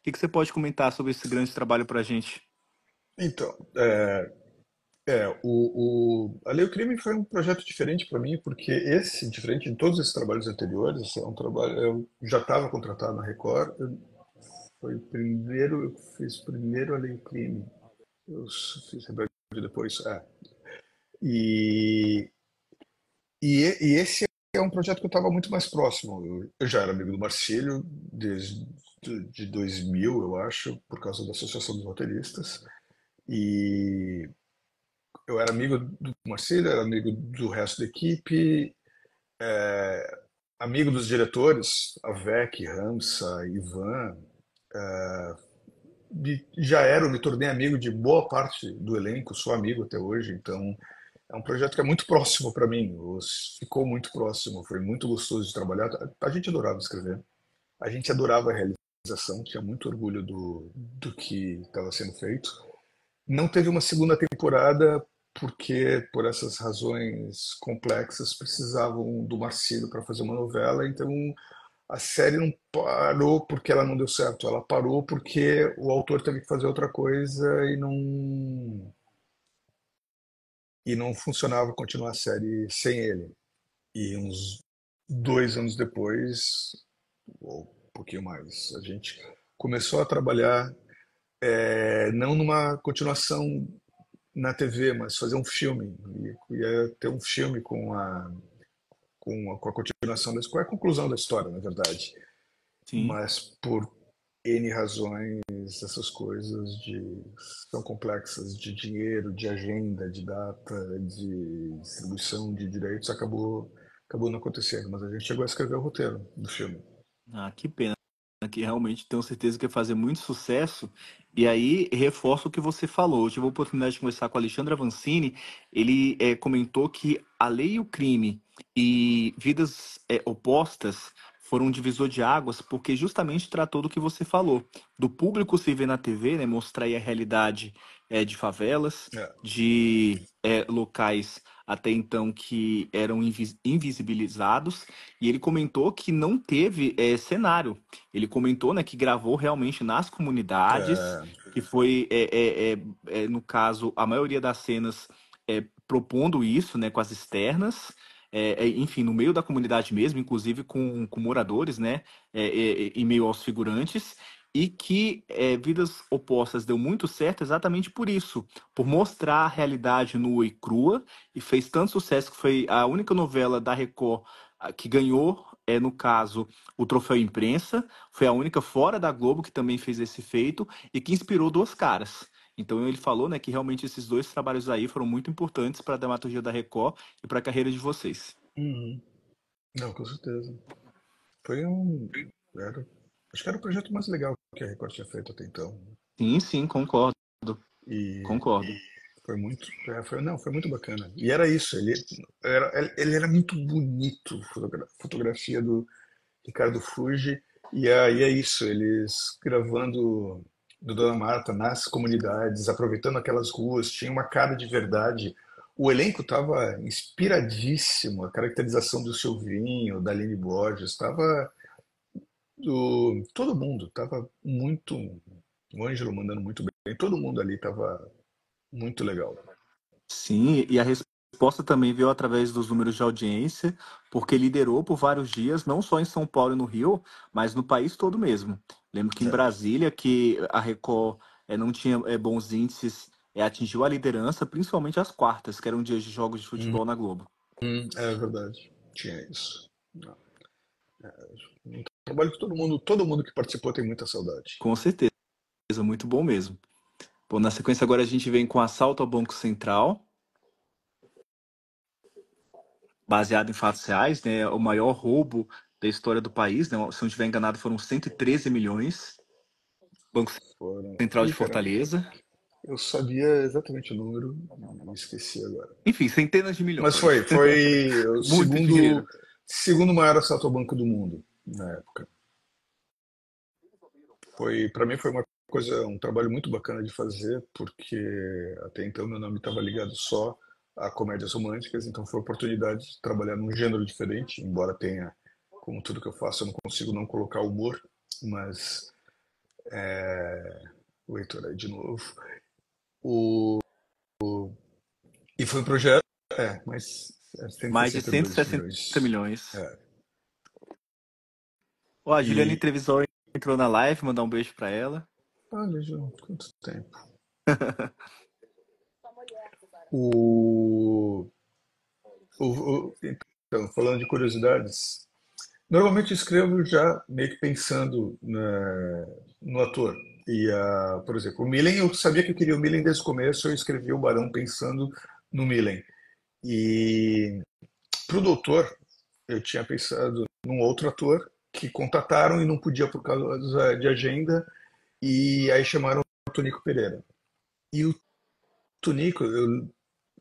que você pode comentar sobre esse grande trabalho pra gente? Então, a Lei e o Crime foi um projeto diferente para mim, porque diferente de todos esses trabalhos anteriores, é um trabalho, eu já estava contratado na Record, eu fiz primeiro a Lei e o Crime, eu fiz Rebelde depois, E, e esse é um projeto que eu estava muito mais próximo. Eu já era amigo do Marcílio desde de 2000, eu acho, por causa da Associação dos Roteiristas. E eu era amigo do Marcílio, era amigo do resto da equipe, amigo dos diretores, Avec, Ramsa, Ivan. Me tornei amigo de boa parte do elenco, sou amigo até hoje, então é um projeto que é muito próximo para mim, ficou muito próximo, foi muito gostoso de trabalhar. A gente adorava escrever, a gente adorava a realização, tinha muito orgulho do que estava sendo feito. Não teve uma segunda temporada porque, por essas razões complexas, precisavam do Marcílio para fazer uma novela, então a série não parou porque ela não deu certo, ela parou porque o autor teve que fazer outra coisa e não funcionava continuar a série sem ele. E uns 2 anos depois, ou um pouquinho mais, a gente começou a trabalhar não numa continuação na TV, mas fazer um filme. E ia ter um filme com a continuação com a conclusão da história, na verdade. Sim, Mas por N razões, essas coisas são complexas de dinheiro, de agenda, de data, de distribuição de direitos, acabou não acontecendo. Mas a gente chegou a escrever o roteiro do filme. Ah, que pena, que realmente tenho certeza que vai fazer muito sucesso. E aí, reforço o que você falou. Eu tive a oportunidade de conversar com a Alexandra Avancini. Ele comentou que A Lei e o Crime e Vidas Opostas foram um divisor de águas, porque justamente tratou do que você falou, do público se ver na TV, né, mostrar aí a realidade de favelas, É, de locais até então que eram invisibilizados. E ele comentou que não teve cenário. Ele comentou, né, que gravou realmente nas comunidades, é, que foi, no caso, a maioria das cenas propondo isso, né, com as externas, enfim, no meio da comunidade mesmo, inclusive com moradores, né, em meio aos figurantes, e que Vidas Opostas deu muito certo exatamente por isso, por mostrar a realidade nua e crua, e fez tanto sucesso que foi a única novela da Record que ganhou, no caso, o troféu imprensa, foi a única fora da Globo que também fez esse feito e que inspirou duas caras. Então ele falou, né, que realmente esses dois trabalhos aí foram muito importantes para a dramaturgia da Record e para a carreira de vocês. uhum. Não, com certeza. Foi era, acho que era o projeto mais legal que a Record tinha feito até então. Sim, sim, concordo, E concordo. foi muito bacana. E era isso, ele era muito bonito, fotografia do Ricardo Fuji. E aí é isso, eles gravando do Dona Marta nas comunidades, aproveitando aquelas ruas, tinha uma cara de verdade. O elenco estava inspiradíssimo, a caracterização do Silvinho, da Aline Borges, estava todo mundo, estava muito, o Ângelo mandando muito bem, todo mundo ali estava muito legal. Sim, e a resposta também veio através dos números de audiência, porque liderou por vários dias, não só em São Paulo e no Rio, mas no país todo mesmo. Lembro que em É, Brasília, que a Record não tinha bons índices, atingiu a liderança, principalmente às quartas, que eram dias de jogos de futebol na Globo. é verdade, tinha isso. Não, um trabalho que todo mundo que participou tem muita saudade. Com certeza, muito bom mesmo. Bom, na sequência agora a gente vem com Assalto ao Banco Central, baseado em fatos reais, né? O maior roubo da história do país, né? Se não estiver enganado, foram 113 milhões. Banco Foram. Central de Ih, cara, Fortaleza. eu sabia exatamente o número, me esqueci agora. Enfim, centenas de Mas milhões. foi o Muito segundo, dinheiro. segundo maior assalto ao banco do mundo na época. Para mim foi uma coisa, um trabalho muito bacana de fazer, porque até então meu nome estava ligado só a comédias românticas, então foi a oportunidade de trabalhar num gênero diferente, embora tenha, como tudo que eu faço, eu não consigo não colocar humor, mas o Heitor aí de novo. O, e foi um projeto, mas Mais de 162 160 milhões. milhões. É, Ó, a Juliane e, Trevisan entrou na live, mandar um beijo pra ela. olha, já, quanto tempo. O, então, falando de curiosidades, normalmente eu escrevo já meio que pensando no ator. Por exemplo, o Millen, eu sabia que eu queria o Millen desde o começo, eu escrevi o Barão pensando no Millen. E pro Doutor, eu tinha pensado num outro ator que contataram e não podia por causa de agenda, e aí chamaram o Tonico Pereira. E o Tonico,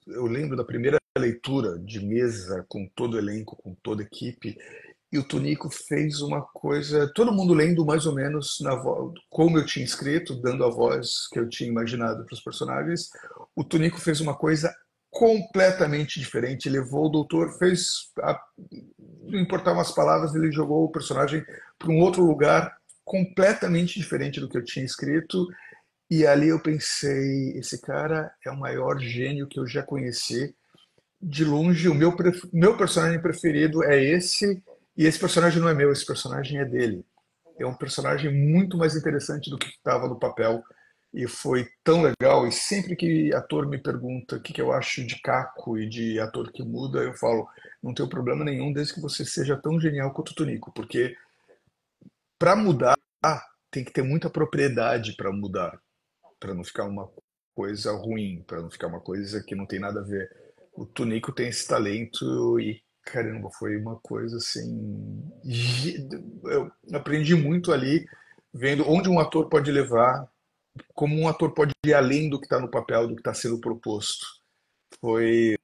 eu lembro da primeira leitura de mesa com todo o elenco, com toda a equipe, e o Tonico fez uma coisa, todo mundo lendo mais ou menos na voz, como eu tinha escrito, dando a voz que eu tinha imaginado para os personagens. O Tonico fez uma coisa completamente diferente, levou o doutor, não importavam as palavras, ele jogou o personagem para um outro lugar completamente diferente do que eu tinha escrito. E ali eu pensei, esse cara é o maior gênio que eu já conheci. De longe, meu personagem preferido é esse, e esse personagem não é meu, esse personagem é dele. É um personagem muito mais interessante do que estava no papel, e foi tão legal. E sempre que ator me pergunta o que eu acho de Caco e de ator que muda, eu falo, não tenho problema nenhum desde que você seja tão genial quanto o Tonico, porque para mudar tem que ter muita propriedade para mudar, para não ficar uma coisa ruim, para não ficar uma coisa que não tem nada a ver. O Tunico tem esse talento e, caramba, foi uma coisa assim. Eu aprendi muito ali, vendo onde um ator pode levar, como um ator pode ir além do que está no papel, do que está sendo proposto. Foi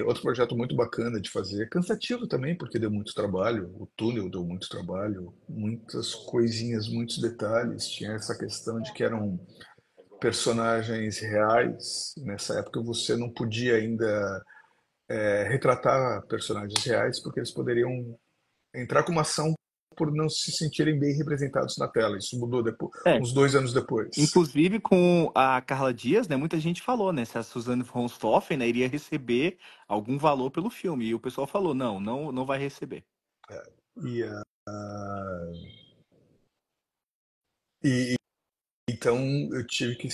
outro projeto muito bacana de fazer, cansativo também, porque deu muito trabalho. O túnel deu muito trabalho, muitas coisinhas, muitos detalhes. Tinha essa questão de que eram personagens reais. Nessa época você não podia ainda retratar personagens reais, porque eles poderiam entrar com uma ação por não se sentirem bem representados na tela. Isso mudou depois, É, uns 2 anos depois. inclusive com a Carla Dias, né? Muita gente falou, né? Se a Suzanne von Richthofen, né, iria receber algum valor pelo filme. E o pessoal falou, não vai receber. E, e então eu tive que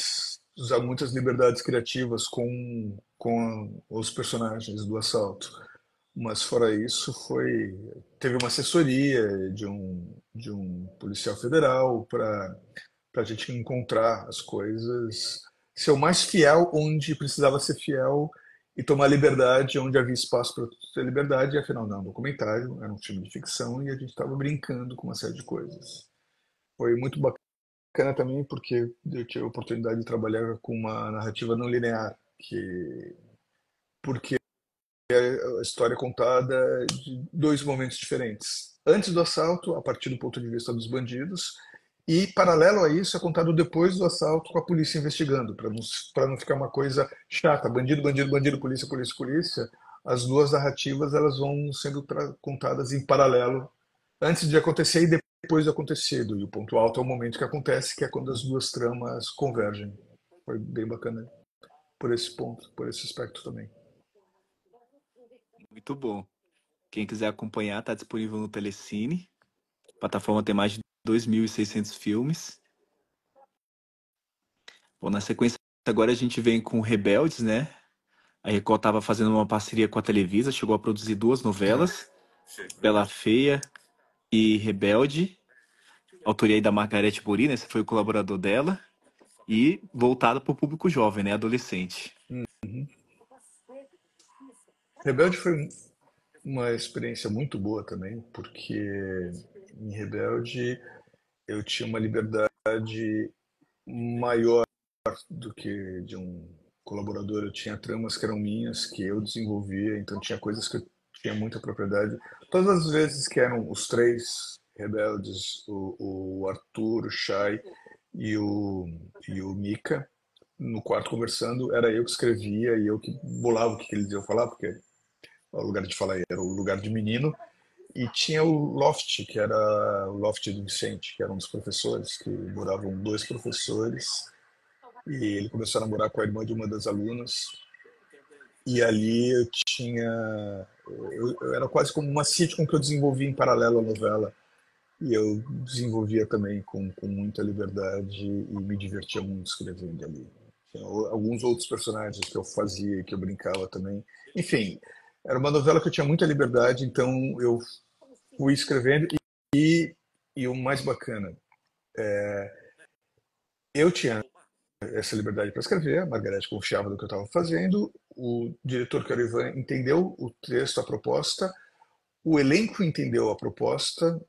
usar muitas liberdades criativas com os personagens do assalto. Mas fora isso, teve uma assessoria de um policial federal para a gente encontrar as coisas, ser o mais fiel onde precisava ser fiel e tomar liberdade onde havia espaço para ter liberdade. E afinal, não, é um documentário, era um filme de ficção e a gente estava brincando com uma série de coisas. Foi muito bacana também porque eu tive a oportunidade de trabalhar com uma narrativa não linear, porque a história é contada de dois momentos diferentes. Antes do assalto, a partir do ponto de vista dos bandidos, e paralelo a isso é contado depois do assalto com a polícia investigando, para não ficar uma coisa chata, bandido, bandido, bandido, polícia, polícia, polícia. As duas narrativas elas vão sendo contadas em paralelo antes de acontecer e depois de acontecido. E o ponto alto é o momento que acontece, que é quando as duas tramas convergem. Foi bem bacana por esse ponto, por esse aspecto também. Muito bom. Quem quiser acompanhar, tá disponível no Telecine. A plataforma tem mais de 2.600 filmes. Bom, na sequência, agora a gente vem com Rebeldes, né? A Record estava fazendo uma parceria com a Televisa, chegou a produzir duas novelas, Bela Feia e Rebelde, autoria aí da Margarete Bory, né? Você foi o colaborador dela, e voltada para o público jovem, né? Adolescente. Uhum. Rebelde foi uma experiência muito boa também, porque em Rebelde eu tinha uma liberdade maior do que de um colaborador. Eu tinha tramas que eram minhas, que eu desenvolvia, então tinha coisas que eu tinha muita propriedade. Todas as vezes que eram os três rebeldes, o Arthur, o Shai e o Mika, no quarto conversando, era eu que escrevia e eu que bolava o que eles iam falar, porque o lugar de falar era o lugar de menino. E tinha o Loft, que era o Loft do Vicente, que era um dos professores, que moravam dois professores. E ele começou a namorar com a irmã de uma das alunas. E ali eu tinha. Eu era quase como uma sitcom que eu desenvolvia em paralelo à novela. E eu desenvolvia também com muita liberdade e me divertia muito escrevendo ali. Tinha alguns outros personagens que eu fazia, que eu brincava também. Enfim, era uma novela que eu tinha muita liberdade, então eu fui escrevendo. E o mais bacana, eu tinha essa liberdade para escrever, a Margareth confiava no que eu estava fazendo, o diretor, que era o Ivan, entendeu o texto, a proposta, o elenco entendeu a proposta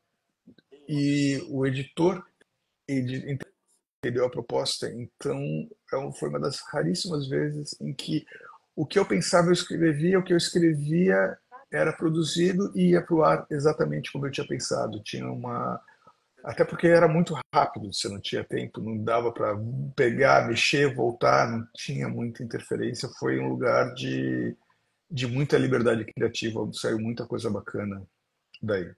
e o editor entendeu a proposta. Então, foi uma das raríssimas vezes em que o que eu pensava eu escrevia, o que eu escrevia era produzido e ia para o ar exatamente como eu tinha pensado. Tinha uma Até porque era muito rápido, você não tinha tempo, não dava para pegar, mexer, voltar, não tinha muita interferência. Foi um lugar de muita liberdade criativa, saiu muita coisa bacana daí.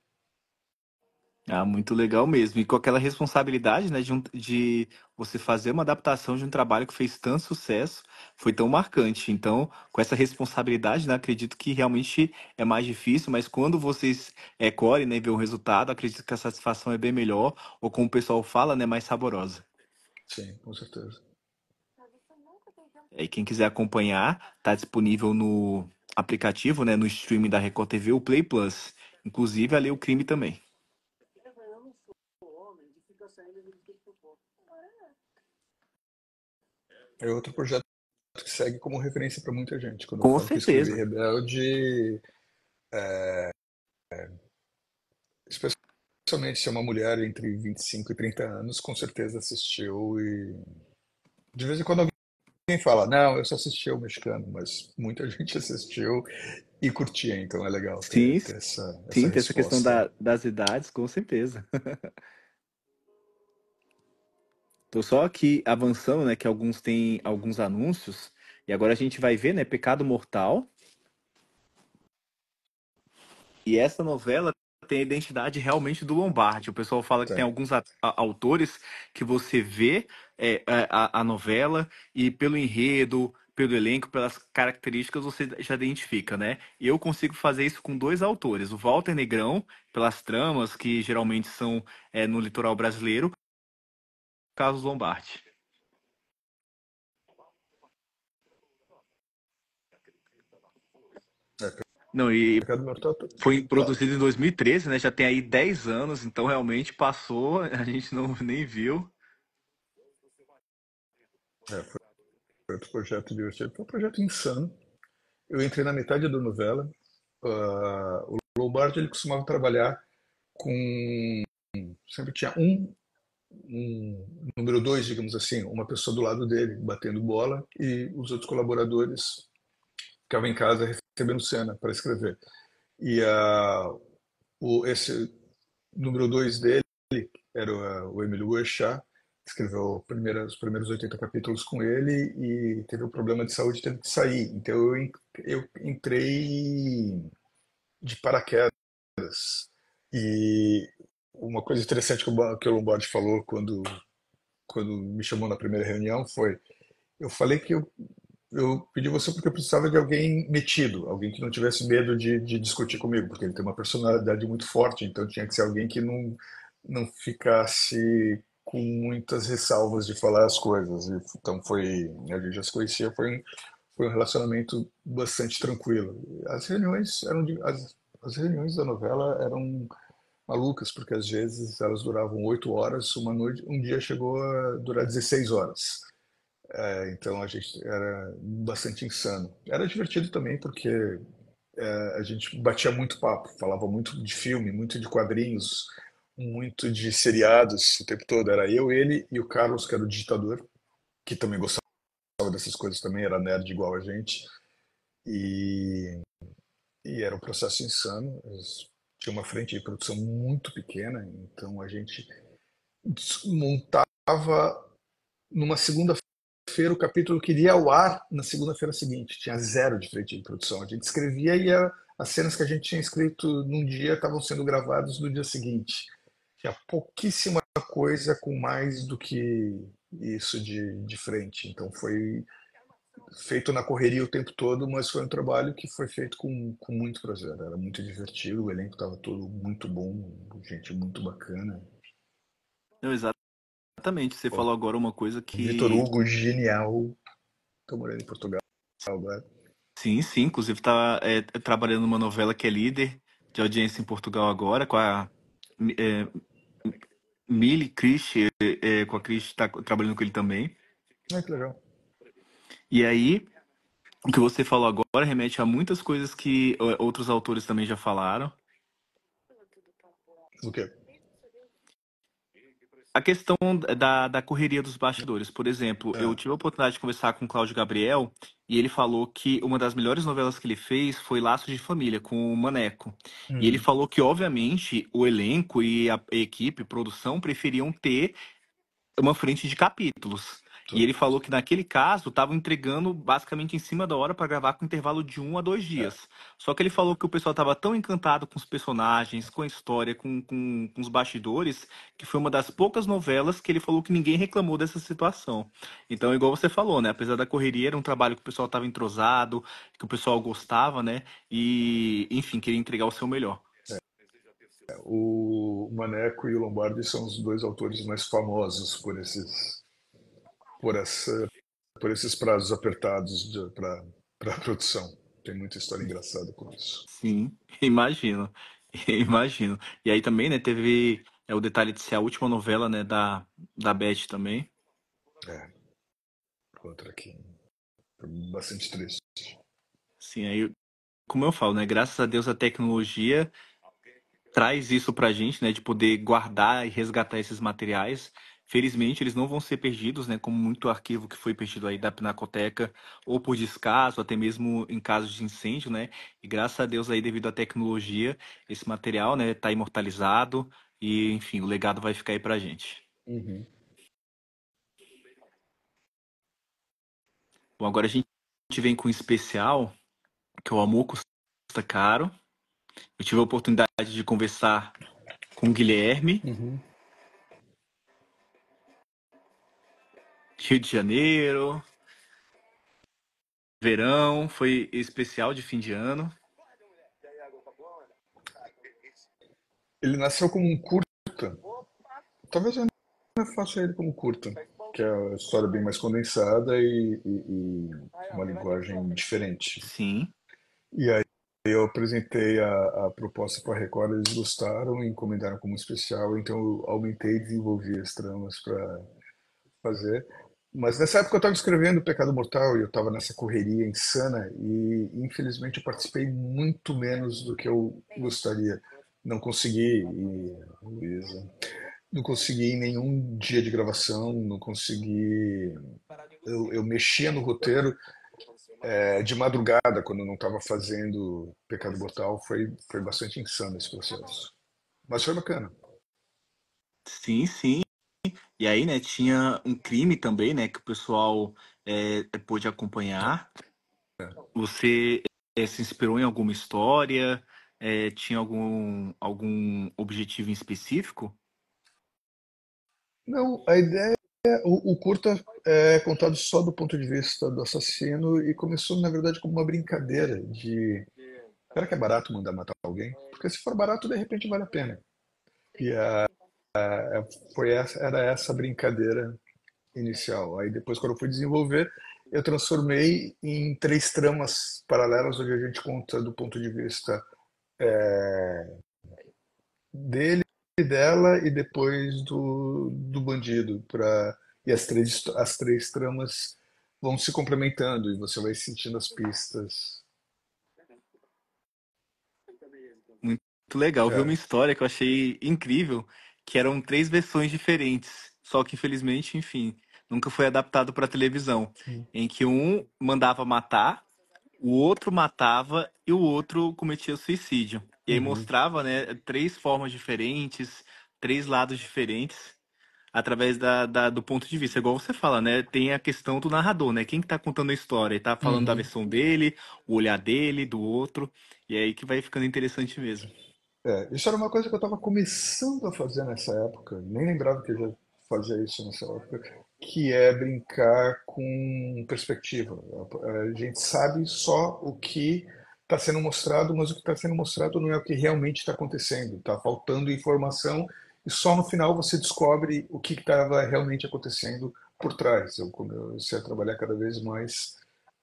Ah, muito legal mesmo. E com aquela responsabilidade, né, de você fazer uma adaptação de um trabalho que fez tanto sucesso, foi tão marcante. Então, com essa responsabilidade, né, acredito que realmente é mais difícil, mas quando vocês colhem, né, e vê o resultado, acredito que a satisfação é bem melhor, ou como o pessoal fala, né, mais saborosa. Sim, com certeza. E quem quiser acompanhar, tá disponível no aplicativo, né, no streaming da Record TV, o Play Plus. Inclusive, ali o crime também. É outro projeto que segue como referência para muita gente. Quando eu Com falo que eu escrevi certeza. Rebelde, especialmente se é uma mulher entre 25 e 30 anos, com certeza assistiu e de vez em quando alguém fala, não, eu só assisti o mexicano, mas muita gente assistiu e curtia, então é legal Sim, ter essa sim, tem essa questão resposta. das idades, com certeza. Tô só aqui avançando, né, que alguns têm alguns anúncios, e agora a gente vai ver, né, Pecado Mortal, e essa novela tem a identidade realmente do Lombardi. O pessoal fala que tem Tem. alguns autores que você vê a novela e pelo enredo, pelo elenco, pelas características você já identifica, né? E eu consigo fazer isso com dois autores, o Walter Negrão, pelas tramas que geralmente são no litoral brasileiro, Carlos Lombardi. É, Não, e Pecado Mortal, foi fala. produzido em 2013, né? Já tem aí 10 anos, então realmente passou, a gente não nem viu. Foi outro projeto divertido. Foi um projeto insano. Eu entrei na metade da novela. O Lombardi ele costumava trabalhar com. Sempre tinha um número dois, digamos assim, uma pessoa do lado dele batendo bola e os outros colaboradores ficavam em casa recebendo cena para escrever. E esse número dois dele era o Emílio Boechat, escreveu os primeiros 80 capítulos com ele e teve um problema de saúde e teve que sair. Então eu entrei de paraquedas. E uma coisa interessante que o Lombardi falou quando me chamou na primeira reunião foi: eu falei que eu pedi você porque eu precisava de alguém metido, alguém que não tivesse medo de discutir comigo, porque ele tem uma personalidade muito forte, então tinha que ser alguém que não ficasse com muitas ressalvas de falar as coisas. Então a gente já se conhecia, foi um relacionamento bastante tranquilo. As reuniões as reuniões da novela eram malucas, porque às vezes elas duravam 8 horas, uma noite, um dia chegou a durar 16 horas. Então a gente era bastante insano. Era divertido também porque a gente batia muito papo, falava muito de filme, muito de quadrinhos, muito de seriados o tempo todo. Era eu, ele e o Carlos, que era o digitador, que também gostava dessas coisas também, era nerd igual a gente. E, e era um processo insano. Tinha uma frente de produção muito pequena, então a gente montava numa segunda-feira o capítulo que iria ao ar na segunda-feira seguinte. Tinha zero de frente de produção. A gente escrevia e as cenas que a gente tinha escrito num dia estavam sendo gravadas no dia seguinte. Tinha pouquíssima coisa com mais do que isso de frente. Então foi feito na correria o tempo todo, mas foi um trabalho que foi feito com muito prazer. Era muito divertido, o elenco estava todo muito bom, gente muito bacana. Não, exatamente, você Pô, falou agora uma coisa Vitor que, Hugo, genial. Tô morando em Portugal agora. sim, sim, inclusive tá trabalhando numa novela que é líder de audiência em Portugal agora, com a é, Mili Cris, com a Cris tá trabalhando com ele também. Que legal. E aí, o que você falou agora remete a muitas coisas que outros autores também já falaram. O quê? A questão da correria dos bastidores. Por exemplo, eu Ah, tive a oportunidade de conversar com o Cláudio Gabriel e ele falou que uma das melhores novelas que ele fez foi Laços de Família, com o Maneco. E ele hum, falou que, obviamente, o elenco e a equipe, produção, preferiam ter uma frente de capítulos. E tô- ele falou que naquele caso estavam entregando basicamente em cima da hora para gravar com intervalo de 1 a 2 dias. Só que ele falou que o pessoal estava tão encantado com os personagens, com a história, com os bastidores, que foi uma das poucas novelas que ele falou que ninguém reclamou dessa situação. Então, igual você falou, né? Apesar da correria, era um trabalho que o pessoal estava entrosado, que o pessoal gostava, né? E, enfim, queria entregar o seu melhor. o Maneco e o Lombardi são os dois autores mais famosos por essa, por esses prazos apertados para a produção. Tem muita história engraçada com isso. Sim, imagino. Imagino. E aí também, né, teve. É o detalhe de ser a última novela, né, da Beth também. É, outra aqui. Foi bastante triste. Sim, aí, como eu falo, né, graças a Deus a tecnologia traz isso pra gente, né, de poder guardar e resgatar esses materiais. Felizmente, eles não vão ser perdidos, né, como muito arquivo que foi perdido aí da Pinacoteca, ou por descaso, até mesmo em casos de incêndio, né? E graças a Deus aí, devido à tecnologia, esse material, né, tá imortalizado e, enfim, o legado vai ficar aí pra gente. Uhum. Bom, agora a gente vem com um especial, que é o Amor Custa Caro. Eu tive a oportunidade de conversar com o Guilherme, Uhum. Rio de Janeiro, verão, foi especial de fim de ano. Ele nasceu como um curta. Talvez eu ainda faça ele como curta, que é a história bem mais condensada e uma linguagem diferente. Sim, E aí eu apresentei a proposta para a Record, eles gostaram e encomendaram como especial, então eu aumentei e desenvolvi as tramas para fazer. Mas nessa época eu estava escrevendo Pecado Mortal e eu estava nessa correria insana e infelizmente eu participei muito menos do que eu gostaria. Não consegui, Luísa, não consegui em nenhum dia de gravação, não consegui. Eu mexia no roteiro de madrugada, quando eu não estava fazendo Pecado Mortal, foi bastante insano esse processo. Mas foi bacana. sim, sim. E aí, né, tinha um crime também, né, que o pessoal pôde acompanhar. Você se inspirou em alguma história? Tinha algum objetivo em específico? Não, a ideia, o curta é contado só do ponto de vista do assassino e começou, na verdade, como uma brincadeira de, será que é barato mandar matar alguém? Porque se for barato, de repente vale a pena. E era essa a brincadeira inicial. Aí depois, quando eu fui desenvolver, eu transformei em três tramas paralelas, onde a gente conta do ponto de vista dele e dela e depois do bandido. E as três tramas vão se complementando e você vai sentindo as pistas. Muito legal. Vi uma É. história que eu achei incrível, que eram três versões diferentes. Só que, infelizmente, enfim, nunca foi adaptado para televisão. Em que um mandava matar, o outro matava e o outro cometia suicídio. E aí Uhum. mostrava, né, três formas diferentes, três lados diferentes, através do ponto de vista. Igual você fala, né? Tem a questão do narrador, né? Quem que tá contando a história? Ele tá falando da Uhum. versão dele, o olhar dele, do outro. E é aí que vai ficando interessante mesmo. Isso era uma coisa que eu estava começando a fazer nessa época, nem lembrava que eu já fazia isso nessa época, que é brincar com perspectiva. A gente sabe só o que está sendo mostrado, mas o que está sendo mostrado não é o que realmente está acontecendo. Está faltando informação e só no final você descobre o que estava realmente acontecendo por trás. Eu comecei a trabalhar cada vez mais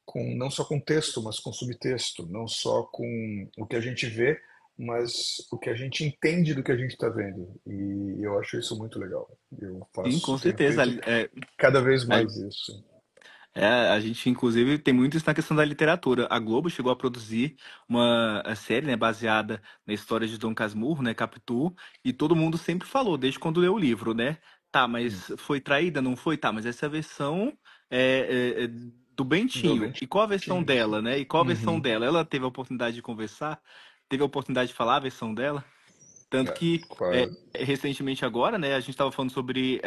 com não só com texto, mas com subtexto, não só com o que a gente vê, mas o que a gente entende do que a gente está vendo. E eu acho isso muito legal. Eu Sim, com faço, tenho certeza. feito cada vez A, mais isso. a gente, inclusive, tem muito isso na questão da literatura. A Globo chegou a produzir uma série, né, baseada na história de Dom Casmurro, né, Capitu, e todo mundo sempre falou, desde quando leu o livro, né? Tá, Hum. mas foi traída, não foi? Tá, mas essa é a versão do Do Bentinho. E qual a versão Bentinho. dela, né? E qual a versão Uhum. dela? Ela teve a oportunidade de conversar? Teve a oportunidade de falar a versão dela? Tanto que recentemente agora, né, a gente estava falando sobre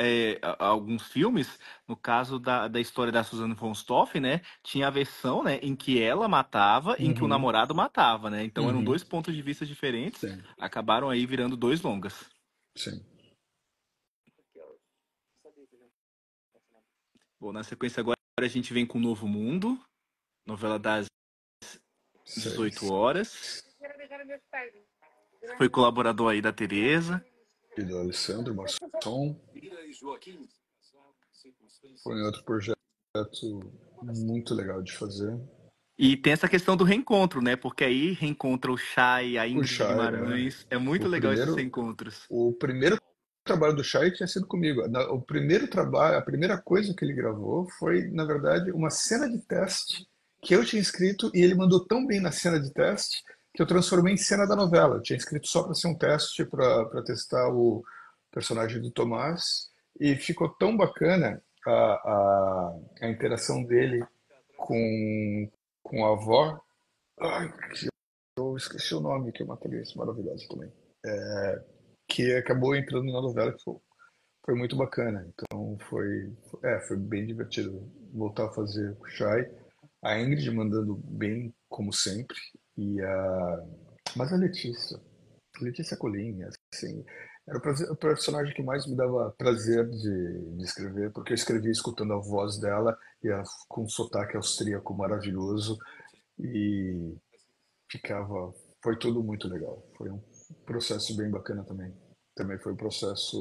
alguns filmes, no caso da história da Suzanne von Stoff, né, tinha a versão, né, em que ela matava e em que o Uhum. namorado matava, né, então eram Uhum. dois pontos de vista diferentes, Sim, acabaram aí virando dois longas. sim. Bom, na sequência agora a gente vem com o Novo Mundo, novela das Sei. 18 horas, foi colaborador aí da Tereza, E do Alessandro Marçom. Foi um outro projeto muito legal de fazer. e tem essa questão do reencontro, né? Porque aí reencontra o Chay, a O Ingrid Shai, Guimarães. É muito o legal esses primeiro, reencontros. o primeiro trabalho do Shai tinha sido comigo. O primeiro trabalho, a primeira coisa que ele gravou foi, na verdade, uma cena de teste que eu tinha escrito e ele mandou tão bem na cena de teste que eu transformei em cena da novela. Eu tinha escrito só para ser um teste para testar o personagem do Tomás e ficou tão bacana a interação dele com, com a avó. Ai, eu esqueci o nome, que é uma atriz maravilhosa também. Que acabou entrando na novela, que foi muito bacana. Então foi bem divertido voltar a fazer com o Shai. A Ingrid mandando bem, como sempre. E mas a Letícia Colin, assim, era o personagem que mais me dava prazer de escrever, porque eu escrevia escutando a voz dela, e ela com um sotaque austríaco maravilhoso, e ficava. Foi tudo muito legal. Foi um processo bem bacana também. Também foi um processo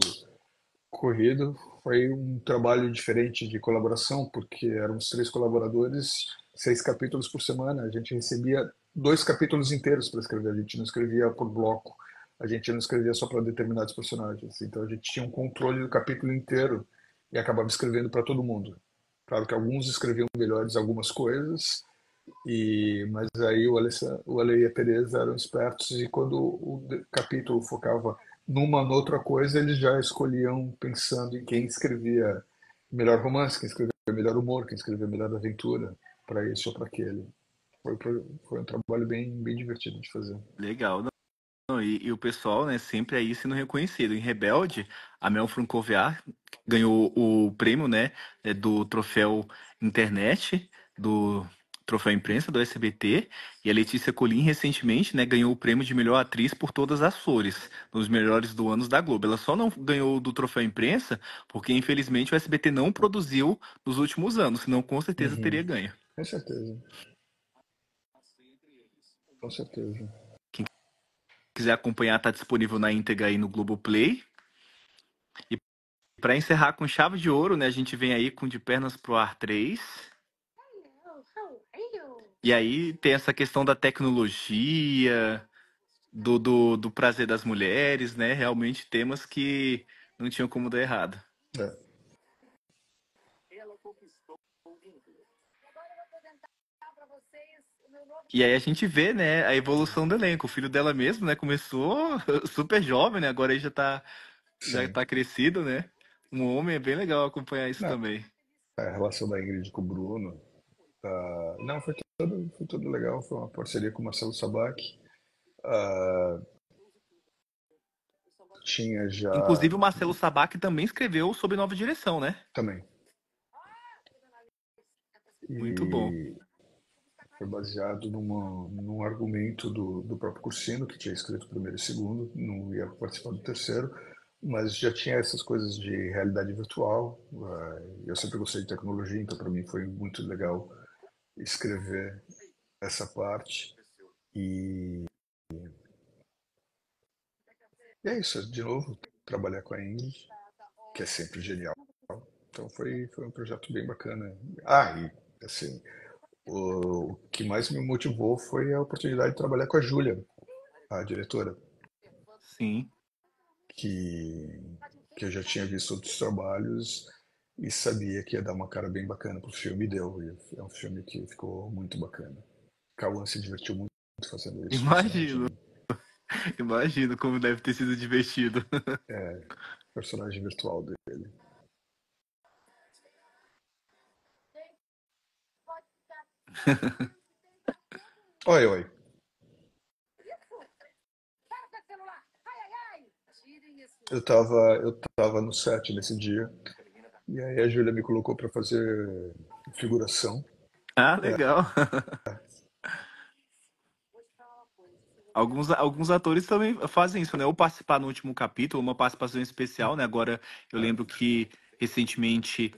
corrido, foi um trabalho diferente de colaboração, porque éramos 3 colaboradores, 6 capítulos por semana. A gente recebia 2 capítulos inteiros para escrever, a gente não escrevia por bloco, a gente não escrevia só para determinados personagens. Então a gente tinha um controle do capítulo inteiro e acabava escrevendo para todo mundo. Claro que alguns escreviam melhores algumas coisas, mas aí o Ale e a Teresa eram espertos e quando o capítulo focava numa outra coisa, eles já escolhiam pensando em quem escrevia melhor romance, quem escrevia melhor humor, quem escrevia melhor aventura, para esse ou para aquele. Foi um trabalho bem divertido de fazer. Legal. Não, e o pessoal, né, sempre aí sendo reconhecido. Em Rebelde, a Mel Francoviar ganhou o prêmio, né, do troféu Internet, do troféu Imprensa do SBT, e a Letícia Colin recentemente, né, ganhou o prêmio de melhor atriz por Todas as Flores, nos melhores do ano da Globo. Ela só não ganhou do troféu Imprensa porque, infelizmente, o SBT não produziu nos últimos anos, senão com certeza Uhum. teria ganho. Com certeza, com certeza. Quem quiser acompanhar, tá disponível na íntegra aí no Globoplay. E para encerrar com chave de ouro, né, a gente vem aí com De Pernas pro Ar 3. E aí tem essa questão da tecnologia, do prazer das mulheres, né? Realmente temas que não tinham como dar errado. É. E aí a gente vê, né, a evolução do elenco. O filho dela mesmo, né, começou super jovem, né? Agora ele já Sim. tá crescido, né? Um homem, é bem legal acompanhar isso Não, também. a relação da Ingrid com o Bruno. Não, foi tudo legal. Foi uma parceria com o Marcelo Sabac. Ah, tinha já Inclusive o Marcelo Sabac também escreveu sob nova direção, né? também. Muito bom. E foi baseado num argumento do próprio Cursino, que tinha escrito o primeiro e o segundo, não ia participar do terceiro, mas já tinha essas coisas de realidade virtual. Eu sempre gostei de tecnologia, então para mim foi muito legal escrever essa parte. E, e é isso, de novo, trabalhar com a Ingrid, que é sempre genial. Então foi um projeto bem bacana. E assim, o que mais me motivou foi a oportunidade de trabalhar com a Júlia, a diretora, Sim. que, que eu já tinha visto outros trabalhos e sabia que ia dar uma cara bem bacana pro filme, e deu. E é um filme que ficou muito bacana. Cauã se divertiu muito fazendo esse Imagino, personagem, imagino como deve ter sido divertido. personagem virtual dele. Oi, oi. Eu tava no set nesse dia, e aí a Júlia me colocou para fazer figuração. Ah, legal. Alguns atores também fazem isso, né? Ou participar no último capítulo, uma participação especial, né? Agora, eu lembro que recentemente,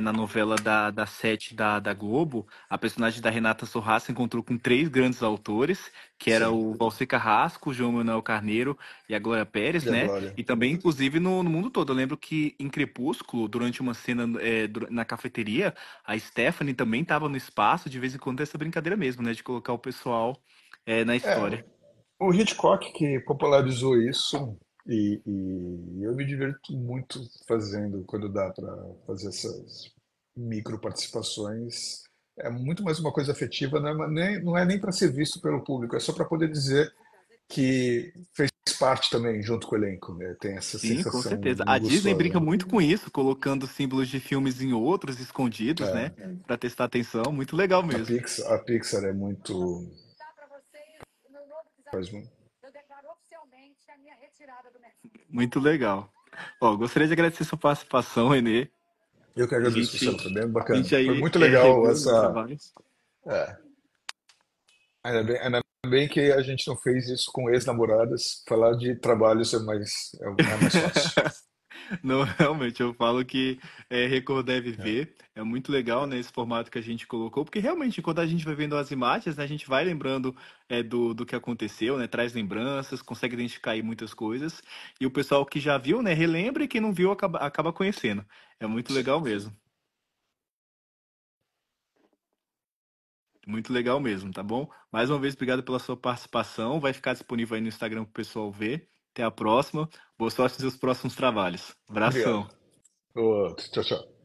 na novela da Sete da Globo, a personagem da Renata Sorra se encontrou com 3 grandes autores, que era Sim, o Valcer Carrasco, o João Manuel Carneiro e a Glória Pérez, e a né? Glória. E também, inclusive, no mundo todo. Eu lembro que em Crepúsculo, durante uma cena na cafeteria, a Stephanie também estava no espaço, de vez em quando, essa brincadeira mesmo, né? De colocar o pessoal na É, história. o Hitchcock que popularizou isso E eu me diverto muito fazendo, quando dá para fazer essas micro participações. É muito mais uma coisa afetiva, não é nem para ser visto pelo público, é só para poder dizer que fez parte também junto com o elenco, né? Tem essa Sim, com sensação certeza. A muito Disney gostosa. brinca muito com isso, colocando símbolos de filmes em outros, escondidos, né? É, Pra testar atenção. Muito legal mesmo. A Pixar é muito. Dar para vocês o meu novo Faz, desafio. Eu declaro oficialmente a minha retirada do mercado. Muito legal. Ó, gostaria de agradecer sua participação, Renê. eu que A agradeço, gente, Marcelo, foi bem a bacana. gente Foi aí muito legal revê os essa. trabalhos. É, ainda bem que a gente não fez isso com ex-namoradas. Falar de trabalhos é mais fácil. Não, realmente, eu falo que Record deve É. ver. É muito legal, né, esse formato que a gente colocou, porque realmente, quando a gente vai vendo as imagens, né, a gente vai lembrando do que aconteceu, né, traz lembranças, consegue identificar aí muitas coisas. E o pessoal que já viu, né, relembra e quem não viu acaba conhecendo. É muito legal mesmo. Muito legal mesmo, tá bom? Mais uma vez, obrigado pela sua participação. Vai ficar disponível aí no Instagram para o pessoal ver. Até a próxima. Boa sorte nos seus próximos trabalhos. Obrigado. Abração. Outro. Tchau, tchau.